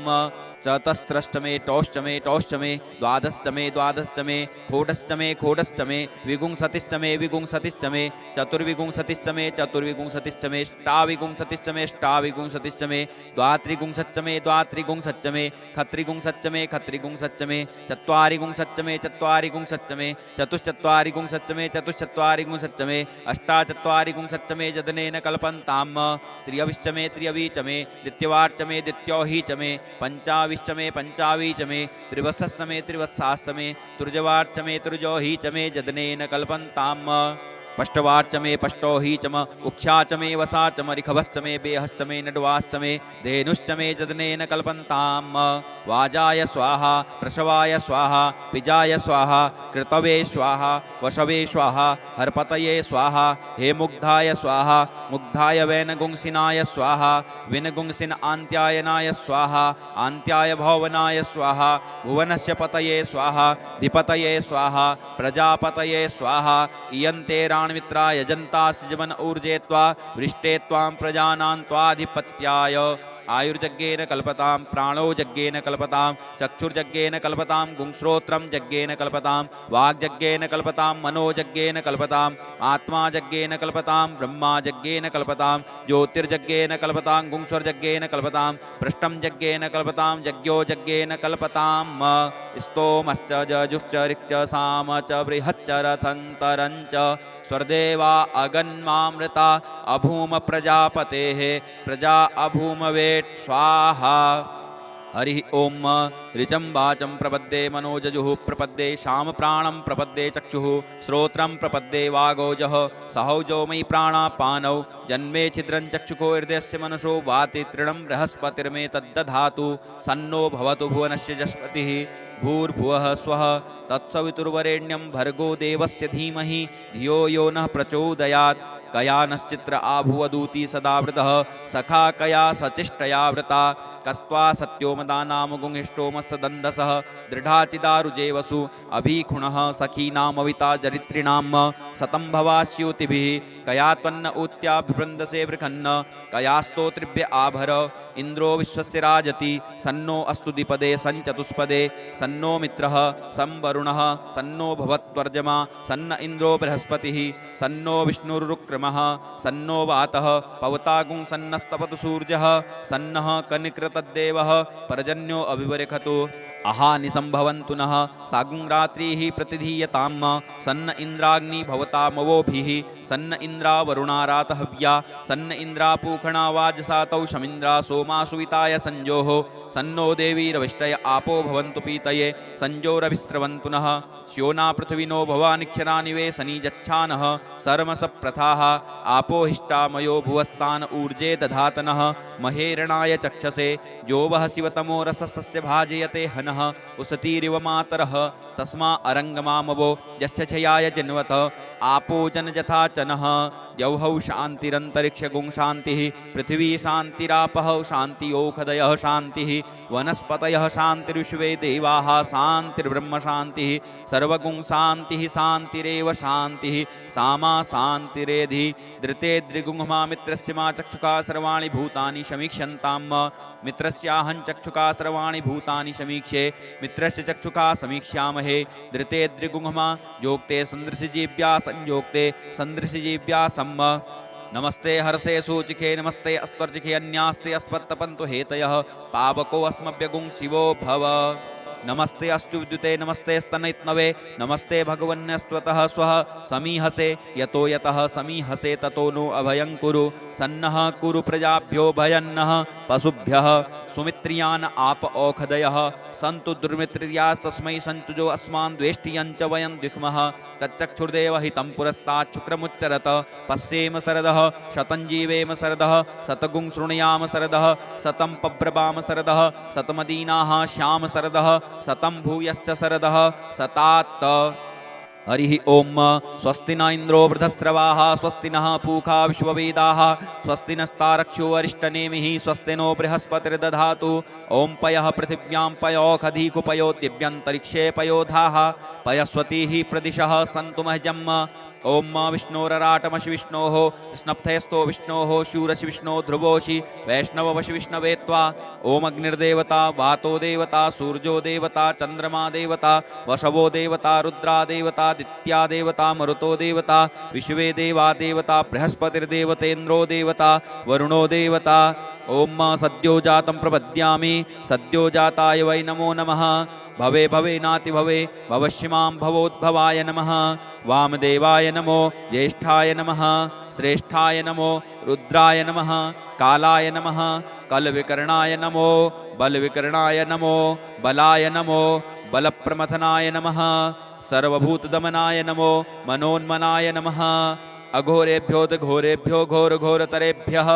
चतस्रश्च मे टौश्च मे टौश्च मे द्वादश्च मे द्वादश्च मे खोडश्च मे खोडश्च मे विंशतिश्च मे विंशतिश्च मे चतुर्विंशतिश्च मे चतुर्विंशतिश्च मे अष्टाविंशतिश्च मे अष्टाविंशतिश्च मे द्वात्रिंशच्च मे द्वात्रिंशच्च मे खत्रिंशच्च मे खत्रिंशच्च मे चत्वारिंशच्च मे चत्वारिंशच्च मे चतुश्चत्वारिंशच्च मे चतुश्चत्वारिंशच्च मे अष्टाचत्वारिंशच्च मे यजनेन कल्पन्तां त्र्यविश्च मे त्र्यवि च मे द्वितीयवाच्च मे द्वितीयोहि च मे पंचाविश्च मे पंचावि च मे त्रिवत्सश्च मे त्रिवत्साश्च मे तुर्जवाच्च मे तुर्जोहि च मे यजनेन कल्पन्तां पष्टवाच्च मे पष्टोहि च म उक्षा च मे वसा च म ऋखवश्च मे बेहश्च मे नड्वाश्च मे धेनुश्च मे यजनेन कल्पन्तां वाजाय स्वाहा प्रसवाय स्वाहा पिजाय स्वाहा कृतवे स्वाहा वशवे स्वाहा हरपतये स्वाहा हेमुग्धाय स्वाहा मुग्धाय वैनगुंसिनाय स्वाहा विनगुंसिन आन्त्यायनाय स्वाहा आन्त्याय भवनाय स्वाहा भुवनस्य पतये स्वाहा धिपतये स्वाहा प्रजापतये स्वाहा इयन्ते राणमित्रा यजन्ता सृजवन ऊर्जे त्वा वृष्टे त्वां प्रजानां त्वाधिपत्याय आयुर्यज्ञेन कल्पतां प्राणो यज्ञेन कल्पतां चक्षुर्यज्ञेन कल्पतां गुंश्रोत्रं यज्ञेन कल्पतां वाग्यज्ञेन कल्पतां मनोयज्ञेन कल्पतां आत्मा यज्ञेन कल्पतां ब्रह्मा यज्ञेन कल्पतां ज्योतिर्यज्ञेन कल्पतां गुंश्वर्यज्ञेन कल्पतां पृष्ठं यज्ञेन कल्पतां यज्ञो यज्ञेन कल्पतां स्तोमश्च जजुश्च ऋक्च साम च बृहच्च रथन्तरञ्च स्वर्देवा अगन्मामृता अभूम प्रजापतेः प्रजा अभूम वेट् स्वाहा हरि ओम ऋचं वाचं प्रपद्ये मनोजजुः प्रपद्ये श्याम प्राणं प्रपद्ये चक्षुः श्रोत्रं प्रपद्ये वागोजः सहौजो मयि प्राणापानौ जन्मे छिद्रं चक्षुको हृदयस्य मनसो वाति तृणं बृहस्पतिर्मे तद्दधातु सन्नो भवतु भुवनस्य जस्पतिः भूर्भुवः स्वः तत्सवितुर्वरेण्यं भर्गो देवस्य धीमहि धियो यो नः प्रचोदयात् कया नश्चित्र आभुवदूति सदावृतः सखा कया सचिष्टया वृता कस्त्वा सत्योमदानाम गुंहिष्टोमसदन्दसः दृढाचिदारुजेवसु अभीखुणः सखीनामविता जरित्रिणां सतं भवास्यूतिभिः कया त्वन्न ऊत्याभिवृन्दसे वृखन्न कयास्तोत्रिभ्य आभर इंद्रो विश्वस्य राजति सन्नो अस्तु द्विपदे सञ्चतुष्पदे सन्नो मित्रः संवरुणः सन्नो भवत्वर्जमा सन्न इन्द्रो बृहस्पतिः सन्नो विष्णुरुक्रमः सन्नो वातः पवतागुं सन्नस्तपतु सूर्यः सन्नः कनिकृतद्देवः पर्जन्यो अभिवरेखतु अहानि संभवन्तु नः सागुं रात्रिः प्रतिधीयतां सन्न इन्द्राग्नि भवतामवोभिः सन्न इन्द्रा वरुणारातः हव्या सन्न इन्द्रा पूखणा वाजसातौ शमिन्द्रा सोमा सुविताय संजोः सन्नो देवीरविष्टय आपो भवन्तु पीतये संजोरभिस्रवन्तु नः श्योना पृथ्विनो भवानिक्षरानिवे सनीजच्छानः सर्मसप्रथाः आपो हिष्टामयो भुवस्तान ऊर्जे दधातनः महेरणाय चक्षसे जो वः शिवतमो रसस्तस्य भाजयते हनः उसतीरिव मातरः तस्मा अरङ्गमामवो यस्य छयाय जिन्वत आपो जनजथा चनः द्यौहौ शान्तिरन्तरिक्षगुं शान्तिः पृथिवी शान्तिरापः शान्तियोखदयः शान्तिः वनस्पतयः शान्तिर्विश्वे देवाः शान्तिर्ब्रह्म शान्तिः सर्वगुं शान्तिः शान्तिरेव शान्तिः सामा शान्तिरेधि धृते द्रिगुंहमा मित्रस्य मा चक्षुका सर्वाणि भूतानि समीक्ष्यन्तां मित्रस्याहं चक्षुका सर्वाणि भूतानि समीक्षे मित्रस्य चक्षुका समीक्ष्यामहे धृते द्रिगुंहमा योक्ते सन्दृशिजीव्या संयोक्ते सन्दृशिजीव्या सम्म नमस्ते हर्षे सूचिखे नमस्ते अस्त्वर्चिखे अन्यास्ते अस्मत्तपन्तु हेतयः पावको अस्मभ्यगुं शिवो भव नमस्ते अस्तु विद्युते नमस्ते स्तनयित्नवे नमस्ते भगवन्यस्त्वतः स्वः समीहसे यतो यतः समीहसे ततो नो अभयं कुरु सन्नः कुरु प्रजाभ्यो भयन्नः पशुभ्यः सुमित्रियान् आप औषधयः सन्तु दुर्मित्रियास्तस्मै सन्तुजो अस्मान् द्वेष्टियञ्च वयं द्विक्मः तच्चक्षुर्देव हितं पुरस्तात् शुक्रमुच्चरत पश्येम शरदः शतं जीवेम शरदः शतगुं शृणुयाम शरदः शतं पब्रवाम शरदः शतमदीनाः श्याम शरदः शतं भूयश्च शरदः शतात् हरि ओम स्वस्ति न इंद्रो वृधस्रवाः स्वस्ति नः पूषा विश्ववेदाः स्वस्ति नस्तारक्षो अरिष्टनेमिः स्वस्ति नो बृहस्पतिर्दधातु ओम पयः पृथिव्यां पयोखधीकुपयो दिव्यन्तरिक्षे पयोधाः पयस्वतीः प्रदिशः सन्तु महजम् ओम विष्णोरराटमशि विष्णोः स्नप्थयस्तो विष्णोः शूरशि विष्णो ध्रुवोषि वैष्णववशि विष्णवे त्वा ओम अग्निर्देवता वातो देवता सूर्यो देवता चंद्रमा देवता वशवो देवता रुद्रा देवता दित्या देवता मरुतो देवता विश्वे देवा देवता बृहस्पतिर्देवतेन्द्रो देवता वरुणो देवता ओम सद्यो जातं प्रपद्यामि सद्यो जाताय वै नमो नमः भवे भवे नाति भवे भवश्यमां भवोद्भवाय नमः वामदेवाय नमो ज्येष्ठाय नमः श्रेष्ठाय नमो रुद्राय नमः कालाय नमः कलविकर्णाय नमो बलविकर्णाय नमो बलाय नमो बलप्रमथनाय नमः सर्वभूतदमनाय नमो मनोन्मनाय नमः अघोरेभ्यो घोरेभ्यो घोरघोरतरेभ्यः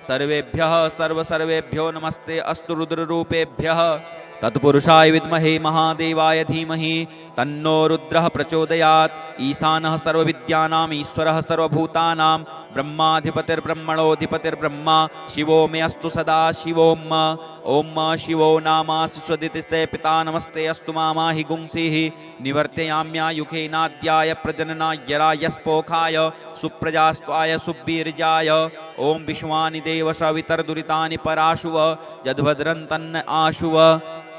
सर्वेभ्यः सर्वसर्वेभ्यो नमस्ते अस्तु रुद्ररूपेभ्यः तत्पुरुषाय विद्महे महादेवाय धीमहि तन्नो रुद्रः प्रचोदयात् ईशानः सर्वविद्यानाम् ईश्वरः सर्वभूतानां ब्रह्माधिपतिर्ब्रह्मणोऽधिपतिर्ब्रह्मा शिवो मे अस्तु सदा शिवोम ओम शिवो नामासि स्वदितिस्ते पिता नमस्ते अस्तु मामाहि गुंसीः निवर्तयाम्यायुखेनाद्याय प्रजननाय रायस्पोखाय सुप्रजास्त्वाय सुवीर्याय ओम विश्वानि देव सवितर्दुरितानि पराशुव यद्भद्रं तन्न आशुव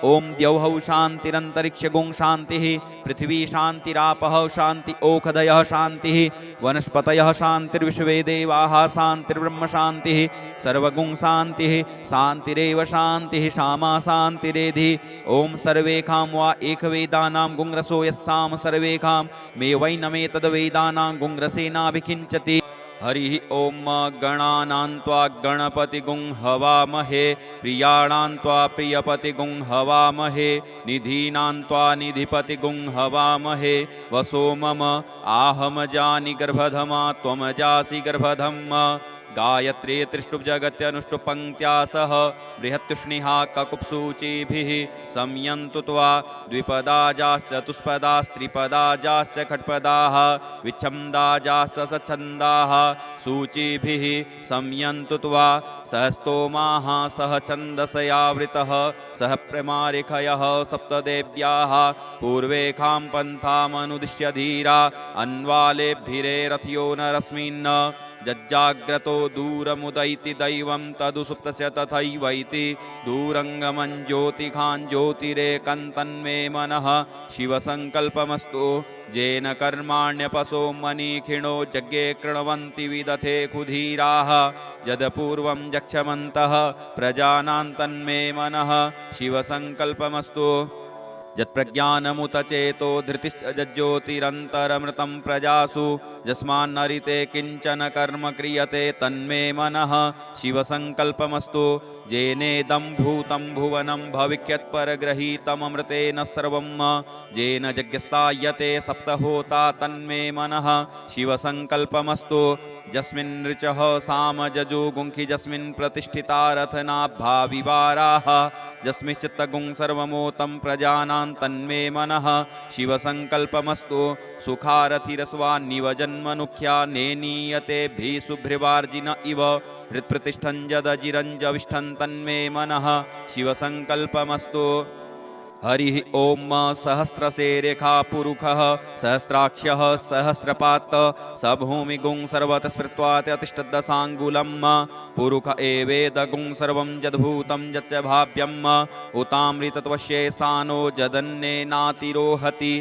ओम द्यौः शान्तिरन्तरिक्षगुं शान्तिः पृथिवी शान्तिरापः शान्ति ओषधयः शान्तिः वनस्पतयः शान्तिर्विश्वे देवाः शान्तिर्ब्रह्म शान्तिः सर्वगुं शान्तिः शान्तिरेव शान्तिः सामा शान्तिरेधि ओम सर्वेखां वा एकवेदानां गुंरसो यस्साम सर्वेखां मे वै नमे तद्वेदानां गुंरसेनाभिखिञ्चति हरि ओम गणानां त्वा गणपतिगुं हवामहे प्रियाणां त्वा प्रियपतिगुं हवामहे निधीनां त्वा निधिपतिगुं हवामहे वसो मम आहमजानि गर्भधमा त्वमजासि गर्भधम् गायत्री त्रिष्टुप्जगत्यनुष्टुपङ्क्त्या सह बृहत्तुष्णिहा ककुप्सूचिभिः संयन्तु त्वा द्विपदाजाश्च चतुष्पदास्त्रिपदाजाश्च खट्पदाः विच्छन्दाजाश्च सच्छन्दाः सूचिभिः संयन्तु त्वा सहस्तोमाः सह छन्दसयावृतः सह प्रमारिखयः सप्तदेव्याः पूर्वेखां पन्थामनुदिश्य धीरा अन्वालेभिरे रथयो नरस्मिन् जज्जाग्रतो दूरमुदैति दैवं तदुसुप्तस्य तथैवैति दूरङ्गमं ज्योतिखां ज्योतिरेकन्तन्मे मनः शिवसङ्कल्पमस्तु येन कर्माण्यपसो मनीखिणो यज्ञे कृण्वन्ति विदथे कुधीराः यदपूर्वं यक्षमन्तः प्रजानां तन्मे मनः शिवसङ्कल्पमस्तु यत्प्रज्ञानमुत चेतो धृतिश्च जज्ज्योतिरन्तरमृतं प्रजासु यस्मान्नरिते किञ्चन कर्म क्रियते तन्मे मनः शिवसङ्कल्पमस्तु येनेदं भूतं भुवनं भविष्यत्परगृहीतममृतेन सर्वं येन यज्ञस्तायते सप्तहोता तन्मे मनः शिवसङ्कल्पमस्तु यस्मिन् ऋचः सामजजुगुंखि यस्मिन् प्रतिष्ठिता रथनाभाविवाराः यस्मिश्चित्तगुं सर्वमोतं प्रजानां तन्मे मनः शिवसङ्कल्पमस्तु सुखारथिरस्वान्निव जन्मनुख्या नेनीयते भीसुभ्रिवार्जिन इव हृत्प्रतिष्ठं यदजिरञ्जविष्ठं तन्मे मनः शिवसङ्कल्पमस्तु हरि ओम सहस्रशेरेखा पुरुषः सहस्राक्षः सहस्रपात् स भूमिगुं सर्वतस्पृत्वात्यतिष्ठदशाङ्गुलम् पुरुष एवेदगुं सर्वं यद्भूतं यच्च भाव्यम् उतामृतत्वशेषानो जदन्नेनातिरोहति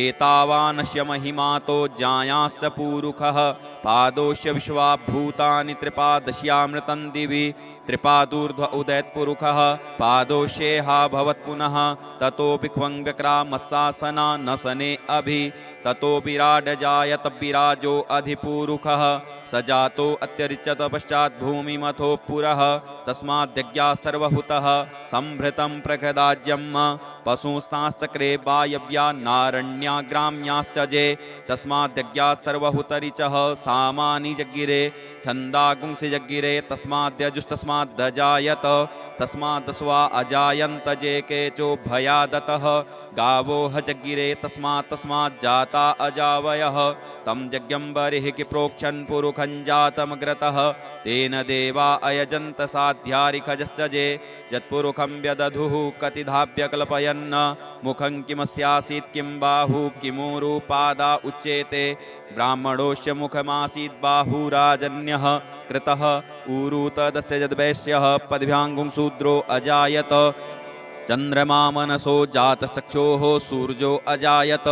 एतावानस्य महिमातो ज्ञायास्य पुरुषः पादोश्य विश्वाभूतानि त्रिपादश्यामृतं दिवि त्रिपादूर्ध्व उदैत्पुरुषः पादोष्येहा भवत् पुनः ततोऽपि क्वङ्व्यक्रामत्सासना न सने अभि ततो विराड जायत विराजो अधिपूरुखः स जातो अत्यरिच्यत पश्चात् भूमिमथो पुरः तस्माद्यज्ञा सर्वहुतः संभृतं प्रखदाज्यम् पशुस्ताश्चक्रे वायव्या नारण्या ग्राम्याश्च जे तस्माद्यज्ञात् सर्वहुतरिचः सामानि जगिरे छन्दागुंसि जगिरे तस्माद्यजुस्तस्माद्दजायत तस्मादस्वा अजायन्त जे केचो भयादतः गावो हजगिरे तस्मात् जाता अजावयः तं यज्ञं बर्हिः प्रोक्षन् पुरुखं जातमग्रतः तेन देवा अयजन्त साध्यारिखजश्च जे यत्पुरुखं व्यदधुः कतिधाभ्य कल्पयन् मुखं किमस्यासीत् किं बाहु किमूरुपादा उच्येते ब्राह्मणोऽस्य मुखमासीत् बाहुराजन्यः कृतः ऊरु तदस्य यद्वैश्यः पद्भ्याङ्गुं शूद्रो अजायत चंद्रमा मनसो जातचक्षोः सूर्यो अजायत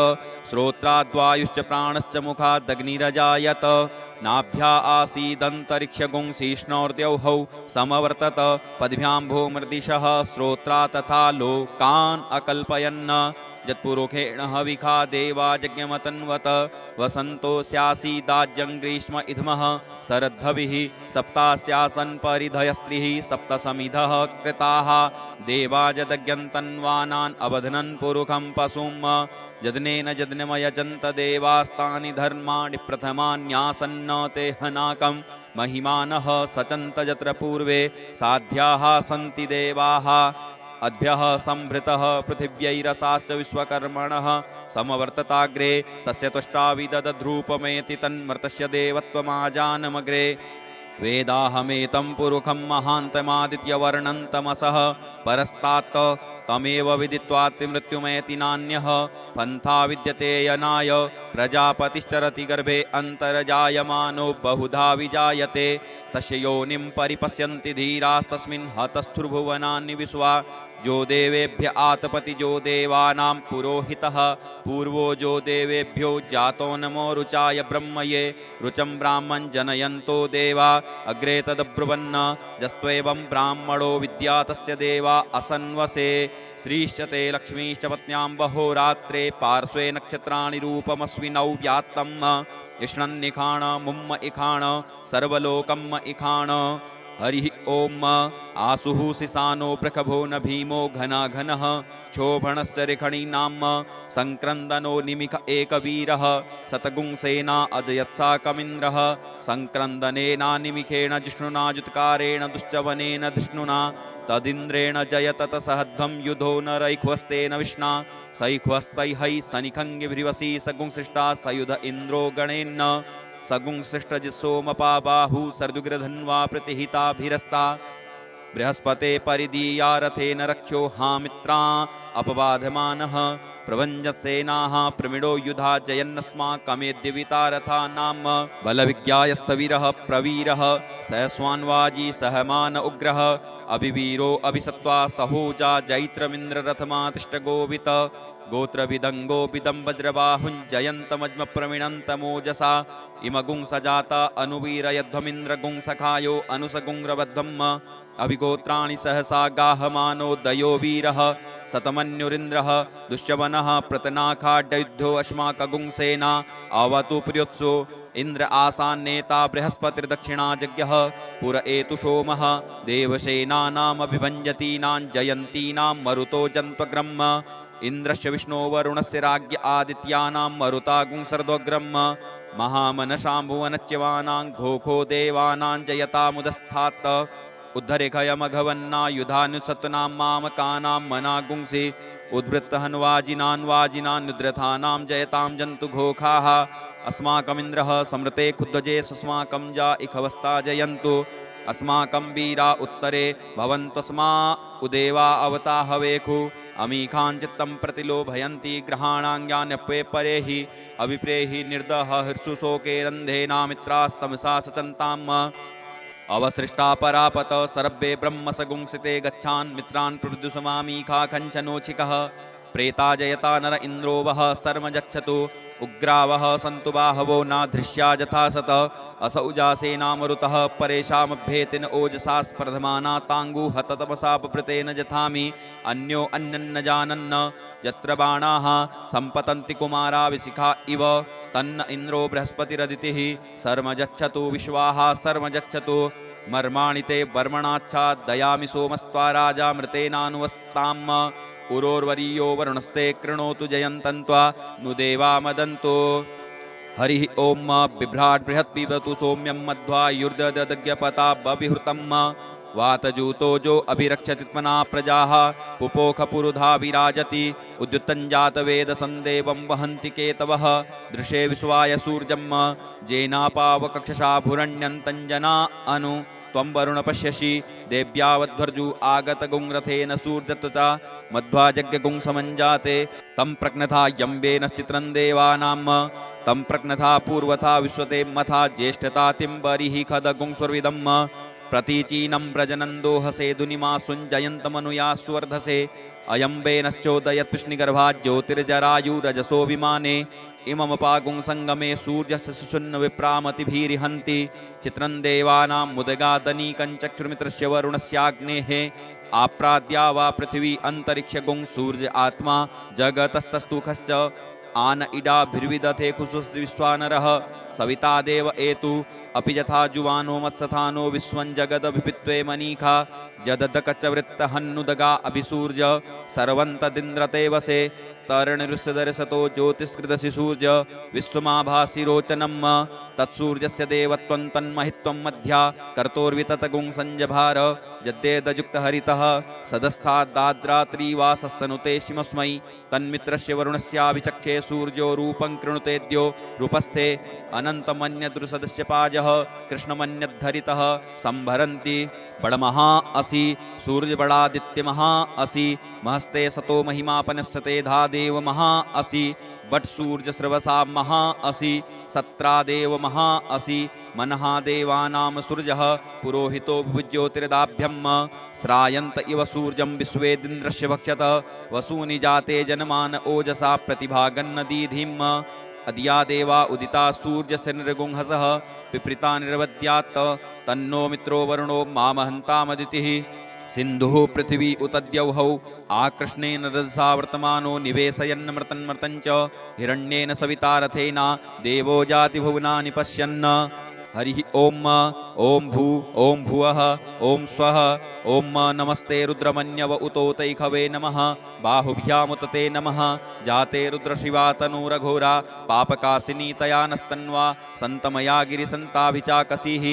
श्रोत्राद्वायुश्च प्राणश्च मुखादग्निरजायत नाभ्या आसीदन्तरिक्षगुंसिष्णोर्द्यौहौ समवर्तत पद्भ्यां भूमृदिशः श्रोत्रा तथा लोकान् अकल्पयन् यत्पुरुषेण हविखा देवा यज्ञमतन्वत वसन्तो स्यासीदाज्यं ग्रीष्म इध्मः शरद्धविः सप्तास्यासन् परिधयस्त्रिः सप्तसमिधः कृताः देवा यदज्ञन्तन्वानान् अबध्नन् पुरुखं पशुं यज्ञेन यज्ञमयजन्त देवास्तानि धर्माणि प्रथमान्यासन्न ते हनाकं महिमानः सचन्त यत्र पूर्वे साध्याः सन्ति देवाः अद्भ्यः संभृतः पृथिव्यैरसाश्च विश्वकर्मणः समवर्तताग्रे तस्य त्वष्टाविदधद्रूपमेति तन्मर्तस्य देवत्वमाजानमग्रे वेदाहमेतं पुरुखं महान्तमादित्यवर्णं तमसः परस्तात् तमेव विदित्वात्मृत्युमेति नान्यः पन्था विद्यते यनाय प्रजापतिश्चरति गर्भे अन्तर्जायमानो बहुधा विजायते तस्य योनिं परिपश्यन्ति धीरास्तस्मिन् हतस्थुर्भुवनानि विश्वा जो देवेभ्य आतपति जो देवानां पुरोहितः पूर्वो जो देवेभ्यो जातो नमो रुचाय ब्रह्मये रुचं ब्राह्मण जनयन्तो देवा अग्रे तदब्रुवन्न जस्त्वेवं ब्राह्मणो विद्या तस्य देवा असन्वसे श्रीश्च ते लक्ष्मीश्च पत्न्यां वहोरात्रे पार्श्वे नक्षत्राणि रूपमस्विनौ व्यात्तम् इष्णन्निखाण मुम्म इखाण सर्वलोकम् इखाण हरि ओम आसुः सिसानो प्रखभो न भीमो घना घनः क्षोभणस्य रिखणी नाम संक्रन्दनो निमिख एकवीरः शतगुंसेना अजयत्सा कमिन्द्रः संक्रन्दनेना निमिखेण जिष्णुना जुत्कारेण दुश्चवनेन धिष्णुना तदिन्द्रेण जयत तसहध्वं युधो न रैख्वस्तेन विष्णा सैख्वस्तैहै सनिखङ्गिभ्रिवसी सगुंसिष्टा सयुध इन्द्रो गणेन्न सगुंसिष्टजिसोमपा बाहु सर्दुग्रधन्वा प्रतिहिताभिरस्ता बृहस्पते परिदीया रथेन रक्षो हामित्रा अपबाधमानः प्रभञ्जत्सेनाः प्रमिडो युधा जयन्नस्माकमेद्यविता रथा नाम बलविज्ञायस्तवीरः प्रवीरः सहस्वान्वाजी सहमान उग्रः अभिवीरो अभिसत्वा सहोजा जैत्रमिन्द्ररथमातिष्ठगोवित गोत्रभिदङ्गोपिदं वज्रबाहुञ्जयन्तमज्मप्रमिणन्तमोजसा इमगुं सजाता अनुवीरयध्वमिन्द्रगुं अनुसगुंरबद्धम् अभिगोत्राणि सहसा गाहमानो दयो वीरः शतमन्युरिन्द्रः दुश्यवनः प्रतनाखाड्युद्धो अश्माकगुंसेना आवतु प्रियोत्सो इंद्र आसान्नेता बृहस्पतिर्दक्षिणाजज्ञः पुर एतु सोमः देवसेनानामभिभञ्जतीनां जयन्तीनां मरुतो जन्त्वग्रम् इंद्रस्य विष्णो वरुणस्य राज्ञ आदित्यानां मरुतागुं सर्दोग्रम् महामनशाम्भुवनच्यवानां घोखो देवानां जयतामुदस्थात् उद्धरिखयमघवन्नायुधानुसत्नां मामकानां मनागुंसि उद्वृत्तहन्वाजिनान्वाजिनान् निद्रथानां जयतां जन्तु घोखाः अस्माकमिन्द्रः समृते खुद्वजे सुस्माकं जा इखवस्ता जयन्तु अस्माकं वीरा उत्तरे भवन्तस्मा उदेवा अवता हवेखु अमीखाञ्चित्तं प्रतिलोभयन्ति ग्रहाणाङ्ग्यान्यप्ये परेहि अभिप्रेहि निर्दह हर्षुशोके रन्धेनामित्रास्तमसा सचन्ताम् अवसृष्टा परापत सर्वे ब्रह्मसगुंसिते गच्छान् मित्रान् प्रवृदुसमामीखा कञ्चनोचिकः प्रेता जयता नर इन्द्रो वः सर्म गच्छतु उग्रावः सन्तु बाहवो नाधृष्या यथा सत असौ जासेनामरुतः परेषामभ्येतिन ओजसा स्पर्धमाना ताङ्गुहततमसापभृतेन जथामि अन्यो अन्यन्न जानन्न यत्र बाणाः सम्पतन्ति कुमारा विशिखा इव तन्न इन्द्रो बृहस्पतिरदितिः सर्मजच्छतु विश्वाः सर्मजच्छतु मर्माणि ते वर्मणाच्छादयामि सोमस्त्वा राजा मृतेनानुवस्ताम् उरोर्वरीयो वरुणस्ते कृणोतु जयन्तन्त्वा नु देवा मदन्तु हरिः ॐ बिभ्राट् बृहत् पिबतु सौम्यं मध्वा युर्ददज्ञपता बविहृतं वातजूतो जो अभिरक्षतित्मना प्रजाः पुपोखपुरुधा विराजति उद्युत्तञ्जातवेदसन्देवं वहन्ति केतवः दृशे विश्वाय सूर्यं जेनापावकक्षसा भुरण्यन्तञ्जना अनु त्वं वरुण पश्यसि देव्यावध्वर्जु आगतगुंरथेन सूर्यत्वचा मध्वाजज्ञगुं समञ्जाते तं प्रज्ञथा यम्बेनश्चित्रं देवानां तं प्रज्ञथा पूर्वथा विश्वते मथा ज्येष्ठतातिं बरिः खदगुं स्वर्विदं प्रतीचीनं व्रजनन्दोहसे दुनिमा सुञ्जयन्तमनुया स्वर्धसे अयम्बेनश्चोदयत्विष्णिगर्भात् ज्योतिर्जरायुरजसो विमाने इममपागुं संगमे सूर्यस्य सुषुन्न विप्रामतिभिरिहन्ति चित्रं देवानां मुदगादनीकं चक्षुर्मित्रस्य वरुणस्याग्नेः आप्राद्या वा पृथिवी अन्तरिक्षगुं सूर्य आत्मा जगतस्तस्तुखश्च आन इडाभिर्विदथे खुशुस्ति विश्वानरः सविता देव एतु अपि यथा जुवानो मत्सथानो विश्वं जगदभिपित्वे मनीखा जददकचवृत्तहन्नुदगा अभिसूर्य सर्वन्तदिन्द्रते वसे तरणिरुष्यदर्शतो ज्योतिष्कृतसि सूर्य विश्वमाभासि रोचनं तत्सूर्यस्य देवत्वं तन्महित्वं मध्या कर्तोर्विततगुं संजभार यद्येदयुक्तहरितः सदस्थाद्दाद्रात्री वासस्तनुते शिमस्मै तन्मित्रस्य वरुणस्याभिचक्षे सूर्यो रूपं कृणुतेद्यो रूपस्थे अनन्तमन्यदृसदस्य पाजः कृष्णमन्यद्धरितः संभरन्ति बड़महा असि सूर्य बड़ादित्य महा असि महस्ते सतो महिमापनस्यते धादेव महा असि बट सूर्य स्रवसा महा असि सत्रादेव महा असि मनहा देवानां सूर्यः पुरोहितो भुज्योतिर्दाभ्यं श्रायन्त इव सूर्यं विश्वेदिन्द्रस्य भक्षत वसूनि जाते जनमान ओजसा प्रतिभागन्नदीधिम् अद्या देवा उदिता सूर्यस्य निर्गुंहसः पिपृता निर्वद्यात् तन्नो मित्रो वरुणो मामहन्तामदितिः सिन्धुः पृथिवी उतद्यौहौ आकृष्णेन रजसा वर्तमानो निवेशयन्नमृतन्मृतञ्च हिरण्येन सविता रथेन देवो जातिभुवनानि पश्यन् हरिः ॐ ॐ भू ॐ भुवः ॐ स्वः ॐ नमस्ते रुद्रमन्यव उतोतैखवे नमः बाहुभ्यामुतते नमः जाते रुद्रशिवा तनूरघोरा पापकासिनी तया नस्तन्वा सन्तमया गिरिसन्ताभिचाकसीः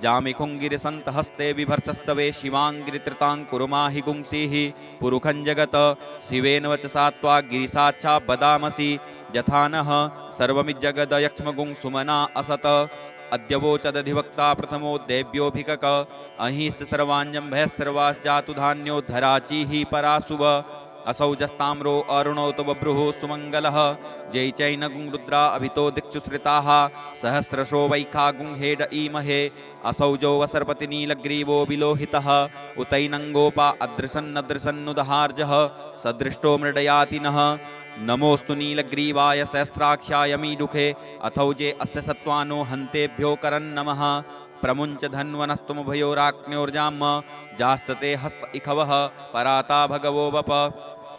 जामिखुङ्गिरिसन्तहस्ते बिभर्षस्तवे शिवाङ्गिरित्रिताङ्कुरुमाहि गुंसीः पुरुखं जगत शिवेन वचसा त्वा गिरिसाच्छा बदामसि यथा नः सर्वमिज्जगदयक्ष्मगुं सुमना असत अद्यवोचदधिवक्ता प्रथमो देव्योऽभिकक अहिश्च सर्वाञ्जम्भयः सर्वाश्चातु धान्योद्धराचीः पराशुव असौजस्ताम्रो अरुणोत बभ्रुः सुमङ्गलः जै चैनगुं रुद्रा अभितो दिक्षुश्रिताः सहस्रशो वैखागुं हेड ईमहे असौजो वसर्पतिनीलग्रीवो विलोहितः उतैनङ्गोपा अदृशन्नदृशन्नुदहार्जः सदृष्टो मृडयातिनः नमोस्तु नीलग्रीवाय सहस्राख्याय मीडुखे अथौजे अस्य सत्त्वानो हन्तेभ्यो करन्नमः प्रमुञ्च धन्वनस्तुमुभयोराग्न्योर्जाम् जास्तते हस्त इखवः पराता भगवो वप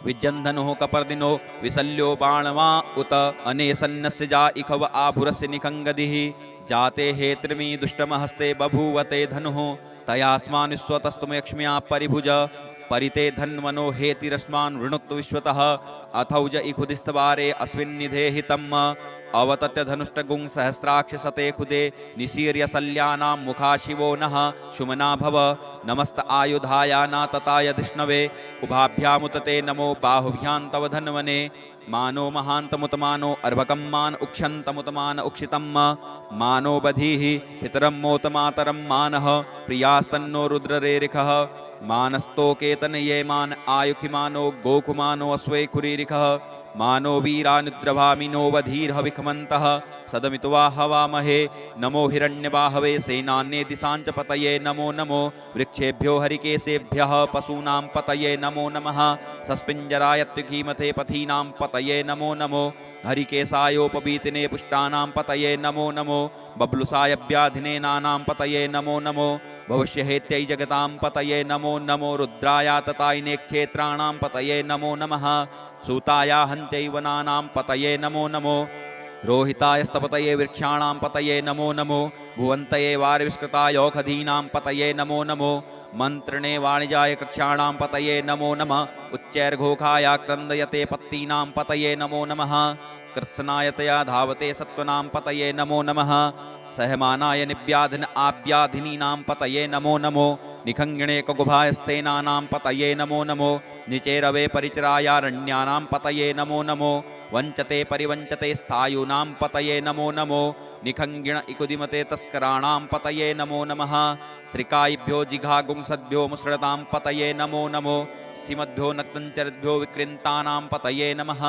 विजन्धनुः कपर्दिनो विसल्यो बाणवा उत अनेसन्नस्य जा इखव आभुरस्य निखङ्गदिः जाते हेत्रिमी दुष्टमहस्ते बभूवते धनुः तयास्मानुस्वतस्तुम यक्ष्म्या परिभुज परिते धन्वनो हेतिरस्मान् वृणुत्व विश्वतः अथौज इखुदिस्तवारे अस्मिन्निधेहितम् अवतत्य धनुष्टगुं सहस्राक्षसते खुदे निशीर्यसल्यानां मुखा शिवो नः शुमना भव नमस्त आयुधायाना तताय धिष्णवे उभाभ्यामुतते नमो बाहुभ्यां तव धन्वने मानो महान्तमुतमानो अर्भकं मान उक्षन्तमुतमान उक्षितं मानो बधीः पितरं मोतमातरं मानः प्रियास्तन्नो रुद्ररेरिखः मानस्तोकेतन ये मान आयुखिमानो गोकुमानो अश्वे खुरीरिखः मानो वीरानुद्रभामिनो वधीर्हविखमन्तः सदमित्वा हवामहे नमो हिरण्यबाहवे सेनान्ये दिशाञ्च पतये नमो नमो वृक्षेभ्यो हरिकेशेभ्यः पशूनां पतये नमो नमः सस्पिञ्जराय त्रिखीमथे पथीनां पतये नमो नमो हरिकेशायोपवीतिने पुष्टानां पतये नमो नमो बब्लुसाय व्याधिने नानां पतये नमो नमो भविष्यहेत्यै जगतां पतये नमो नमो रुद्राय ततायिने क्षेत्राणां पतये नमो नमः सूताया हन्त्यैवनानां पतये नमो नमो रोहिताय स्तपतये वृक्षाणां पतये नमो नमो भुवन्तये वारविष्कृतायोखधीनां पतये नमो नमो मन्त्रणे वाणिजाय कक्षाणां पतये नमो नमः उच्चैर्घोखाय क्रन्दयते पत्तीनां पतये नमो नमः कृत्स्नायतया धावते सत्त्वनां पतये नमो नमः सहमानाय निव्याधिन आव्याधिनीनां पतये नमो नमो निखङ्गिणे कगुभायस्तेनानां पतये नमो नमो निचेरवे परिचरायारण्यानां पतये नमो नमो वञ्चते परिवञ्चते स्थायूनां पतये नमो नमो निखङ्गिण इकुदिमते तस्कराणां पतये नमो नमः श्रिकायिभ्यो जिघागुंसद्भ्यो मुसृतां पतये नमो नमो सीमद्भ्यो नक्तञ्चरद्भ्यो विकृन्तानां पतये नमः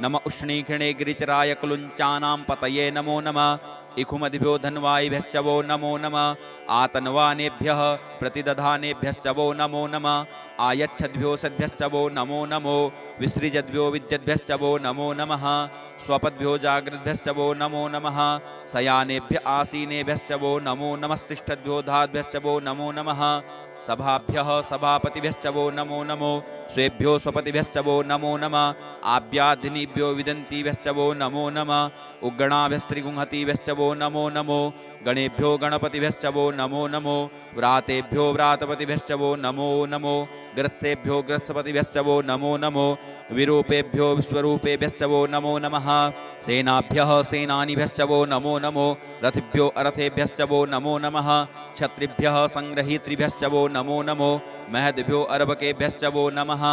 नम उष्णीखिणे गिरिचराय कुलुञ्चानां पतये नमो नमः इखुमदिभ्यो धन्वायिभ्यश्च वो नमो नमः आतन्वानेभ्यः प्रतिदधानेभ्यश्च वो नमो नमः आयच्छद्भ्यो सद्भ्यश्च वो नमो नमो विसृजद्भ्यो विद्यद्भ्यश्च वो नमो नमः स्वपद्भ्यो जागृद्भ्यश्च वो नमो नमः शयानेभ्य आसीनेभ्यश्च वो नमो नमस्तिष्ठद्भ्यो धाद्भ्यश्च वो नमो नमः सभाभ्यः सभापतिभ्यश्च वो नमो नमो स्वेभ्यो स्वपतिभ्यश्च वो नमो नमः आभ्याधिनीभ्यो विदन्तीभ्यश्च वो नमो नमः उग्गणाभ्यस्त्रिगुंहतीभ्यश्च वो नमो नमो गणेभ्यो गणपतिभ्यश्च वो नमो नमो व्रातेभ्यो व्रातपतिभ्यश्च वो नमो नमो ग्रत्सेभ्यो ग्रत्सपतिभ्यश्च वो नमो नमो विरूपेभ्यो विश्वरूपेभ्यश्च वो नमो नमः सेनाभ्यः सेनानिभ्यश्च वो नमो नमो रथिभ्यो अरथेभ्यश्च वो नमो नमः क्षत्रिभ्यः संग्रहीतृभ्यश्च वो नमो नमो महद्भ्यो अर्भकेभ्यश्च वो नमः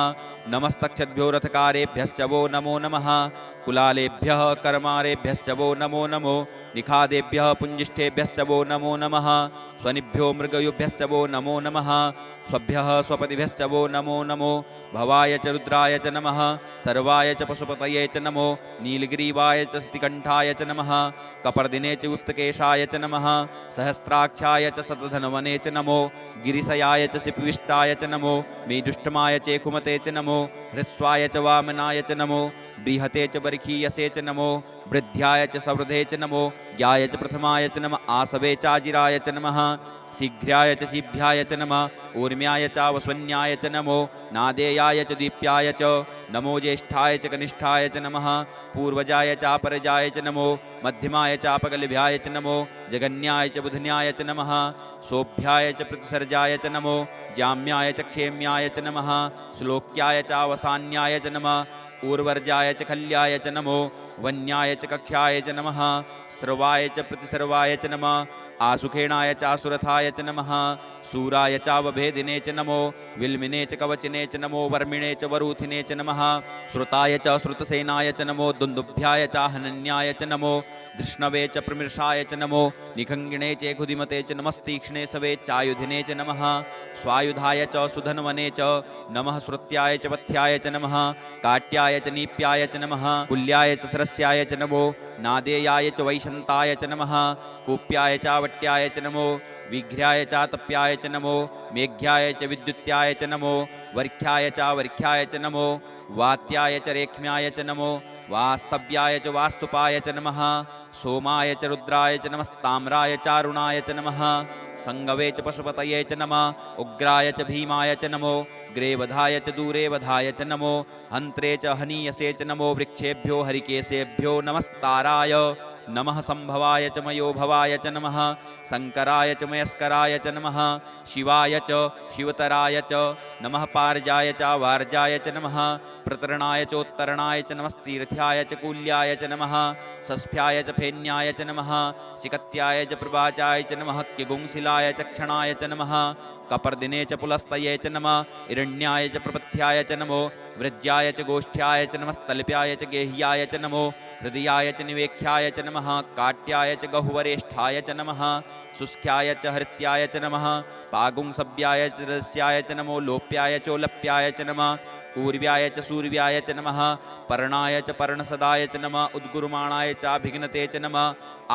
नमस्तक्षद्भ्यो रथकारेभ्यश्च वो नमो नमः कुलालेभ्यः कर्मारेभ्यश्च वो नमो नमो निखादेभ्यः पुञ्जिष्ठेभ्यश्च वो नमो नमः स्वनिभ्यो मृगयुभ्यश्च वो नमो नमः स्वभ्यः स्वपतिभ्यश्च वो नमो नमो भवाय च रुद्राय च नमः सर्वाय च पशुपतये च नमो नीलग्रीवाय च स्थितिकण्ठाय च नमः कपर्दिने च गुप्तकेशाय च नमः सहस्राक्षाय च शतधन्वने च नमो गिरिशयाय च शिपिविष्टाय च नमो मेदुष्टमाय चेकुमते च नमो हृस्वाय च वामनाय च नमो बृहते च बर्खीयसे च नमो वृद्ध्याय च सवृधे च नमो ज्ञाय च प्रथमाय च नमः आसवे चाजिराय च नमः शीघ्राय च शीभ्याय च नमः ऊर्म्याय च वस्वन्याय च नमो नादेयाय च दीप्याय च नमो ज्येष्ठाय च कनिष्ठाय च नमः पूर्वजाय चापरजाय च नमो मध्यमाय चापगलभ्याय च नमो जगन्याय च बुधन्याय च नमः सोभ्याय च प्रतिसर्जाय च नमो जाम्याय च क्षेम्याय च नमः श्लोक्याय चावसान्याय च नमः ऊर्वर्जाय च खल्याय च नमो वन्याय च कक्षाय च नमः सर्वाय च प्रतिसर्वाय च नमः आसुखेणाय चासुरथाय च नमः सूराय चावभेदिने च नमो विल्मिने च कवचिने च नमो वर्मिणे च वरूथिने च नमः श्रुताय च श्रुतसेनाय च नमो दुन्दुभ्याय च हनन्याय च नमो धृष्णवे च प्रमृषाय च नमो निखङ्गिणे च खुदिमते च नमस्तीक्ष्णे सवे चायुधिने च नमः स्वायुधाय च सुधन्वने च नमः श्रुत्याय च वथ्याय च नमः काट्याय च नीप्याय च नमः कुल्याय च सरस्याय च नमो नादेयाय च वैशन्ताय च नमः कूप्याय चावट्याय च नमो विघ्र्याय चातप्याय च नमो मेघ्याय च विद्युत्याय च नमो वर्ख्याय चावर्ख्याय च नमो वात्याय च रेक्ष्म्याय च नमो वास्तव्याय च वास्तुपाय च नमः सोमाय च रुद्राय च नमस्ताम्राय चारुणाय च नमः संगवे च पशुपतये च नमः उग्राय च भीमाय च नमो ग्रेवधाय च दूरेवधाय च नमो हन्त्रे च हनीयसे च नमो वृक्षेभ्यो हरिकेशेभ्यो नमस्ताराय नमः संभवाय च मयोभवाय च नमः शङ्कराय च मयस्कराय च नमः शिवाय च शिवतराय च नमः पार्जाय च वार्जाय च नमः प्रतरणाय चोत्तरणाय च नमस्तीर्थ्याय च कूल्याय च नमः सस्फ्याय च फेन्याय च नमः सिकत्याय च प्रवाचाय च नमः किगुंसिलाय च क्षणाय च नमः कपर्दिने च पुलस्तये च नमः हिरण्याय च प्रपथ्याय च नमो वृज्याय च गोष्ठ्याय च नमस्तल्प्याय च गेह्याय च नमो हृदयाय च निवेख्याय च नमः काट्याय च गहुवरेष्ठाय च नमः शुष्क्याय च हृत्याय च नमः पागुंसव्याय च रस्याय च नमो लोप्याय चोलप्याय च नमः ऊर्व्याय च सूर्याय च नमः पर्णाय च पर्णसदाय च नमः उद्गुरुमाणाय चाभिघ्नते च नमः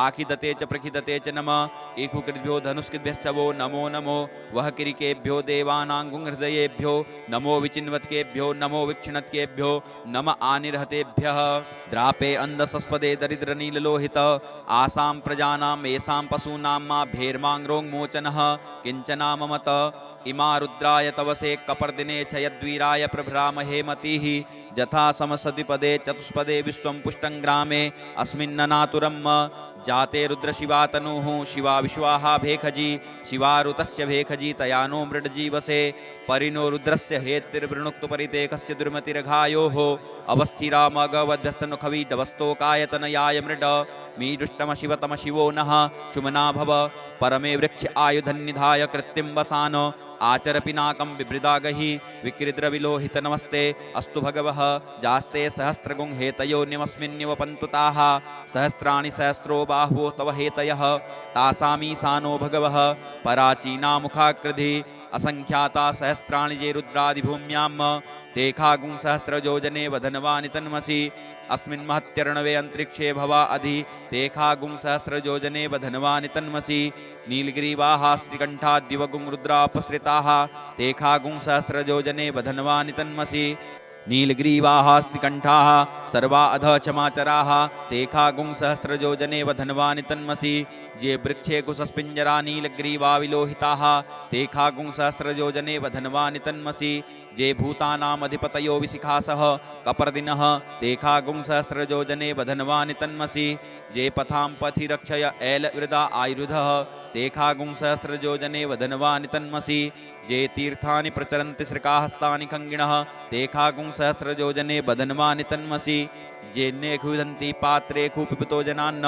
आखिदते च प्रखिदते च नमः एकुकृद्भ्यो धनुष्कृद्भ्यश्च वो नमो नमो वह किरिकेभ्यो देवानांगुहृदयेभ्यो नमो विचिन्वत्केभ्यो नमो विक्षिणत्केभ्यो नम आनिर्हतेभ्यः द्रापे अंधसस्पदे दरिद्रनीललोहित आसां प्रजानां येषां पशूनां मा भेर्माङ्रोन्मोचनः किञ्चना ममत इमा रुद्राय तवसे कपर्दिने च यद्वीराय प्रभ्रामहे मतिः जथा समसद्विपदे चतुष्पदे विश्वं पुष्टं ग्रामे अस्मिन्ननातुरं जाते रुद्रशिवातनुः शिवा विश्वाहा भेखजी शिवारुतस्य भेखजी तयानो मृडजीवसे परिनो रुद्रस्य हेत्तिर्वृणुक्तुपरितेकस्य दुर्मतिरघायोः अवस्थिरामगवद्भ्यस्तनुखवीडवस्तोकायतनयाय मृड मीदुष्टमशिवतमशिवो नः शुमना भव परमे वृक्ष आयुधन्निधाय कृत्तिं वसान आचर पिनाकं बिभृदागहि विकृद्रविलोहित नमस्ते अस्तु भगवः जास्ते सहस्रगुं हेतयो न्यमस्मिन्निवपन्तु ताः सहस्राणि सहस्रो बाहुवो तव हेतयः तासामीशानो भगवः पराचीना मुखाकृधि असंख्याता सहस्राणि ये रुद्रादिभूम्यां तेखागुं सहस्रजोजने वधनवानि तन्मसि अस्मिन् महत्यर्णवे अंतरिक्षे भवा अधि तेखागुं सहस्रजोजने वधनवानि तन्मसि नीलग्रीवाहास्तिकण्ठाद्दिवगुं रुद्रापसृताः तेखागुं सहस्रजोजने वधनवानि तन्मसि नीलग्रीवाहास्तिकण्ठाः सर्वा अधचमाचराः तेखागुं सहस्रजोजने वधनवानि तन्मसि जे वृक्षे कुशस्पिञ्जरा नीलग्रीवा विलोहिताः तेखागुं सहस्रजोजने वधनवानि तन्मसि जे भूतानामधिपतयो विशिखासः कपर्दिनः तेखागुं सहस्रजोजने वधनवानि तन्मसि जे पथां पथि रक्षय ऐलवृदा आयुधः तेखागुं सहस्रजोजने वधनवानि तन्मसि जे तीर्थानि प्रचरन्ति श्रिकाहस्तानि खङ्गिणः तेखागुं सहस्रजोजने वधनवानि तन्मसि जेन्ये क्षुदन्ति पात्रे खूपितो जनान्न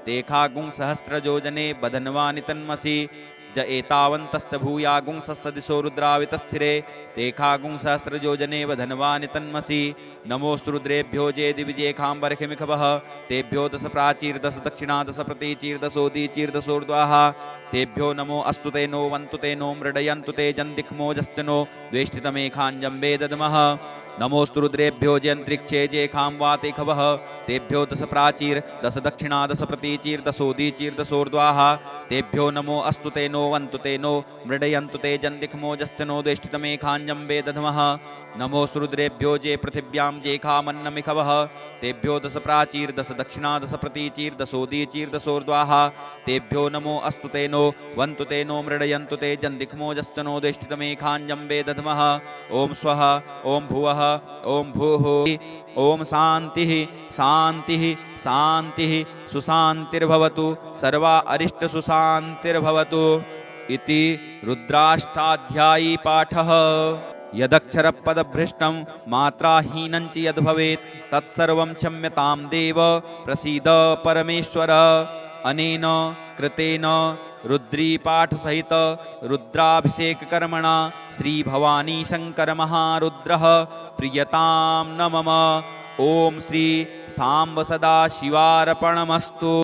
तेखागुं सहस्रजोजने वधनवानि तन्मसि ज एतावन्तस्य भूयागुं सस्सदिशो रुद्रावितस्थिरे तेखागुं सहस्रजोजने वधनवानि तन्मसि नमोऽस्तु रुद्रेभ्यो जे दिविजेखाम्बरखिमिखवः तेभ्यो दश प्राचीर्दश दक्षिणा दश प्रतीचीर्दशोदीचीर्दशोर्ध्वाः तेभ्यो नमो अस्तु ते नो वन्तु ते नो मृडयन्तु ते जन्दिक्मोजश्च नो द्वेष्टितमेखाञ्जम्बे दद्मः नमोऽस्तु रुद्रेभ्यो जे अंतरिक्षे जे खां वाते खवः तेभ्यो दश प्राचीर दश दक्षिणा दश प्रतीचीर्दशोदीचीर्दशोर्ध्वाः तेभ्यो नमो अस्तु ते नो वन्तु ते नो मृडयन्तु ते जन्दिक्मोजश्च नो द्वेष्टितमेखाञ्जम्बे दध्मः नमोऽस्तु रुद्रेभ्यो जे पृथिव्यां जे खामन्नमिखवः तेभ्यो दश प्राचीर दश दक्षिणा दश प्रतीचीर्दशोदीचीर्दशोर्ध्वाः तेभ्यो नमो अस्तु ते नो वन्तु ते नो मृडयन्तु ते जन्दिक्मोजश्च नो द्वेष्टितमेखाञ्जम्बे दध्मः ॐ स्वः ॐ भुवः ॐ भूः ॐ शान्तिः शान्तिः शान्तिः सुशान्तिर्भवतु सर्वा अरिष्टसुशान्तिर्भवतु इति रुद्राष्टाध्यायी पाठः यदक्षरपदभ्रष्टं मात्राहीनं च यद्भवेत् तत्सर्वं क्षम्यतां देव प्रसीद परमेश्वर अनेन कृतेन रुद्रीपाठसहित रुद्राभिषेककर्मणा श्रीभवानी शङ्करमहारुद्रः प्रीयतां न मम ॐ श्री साम्ब सदा शिवार्पणमस्तु।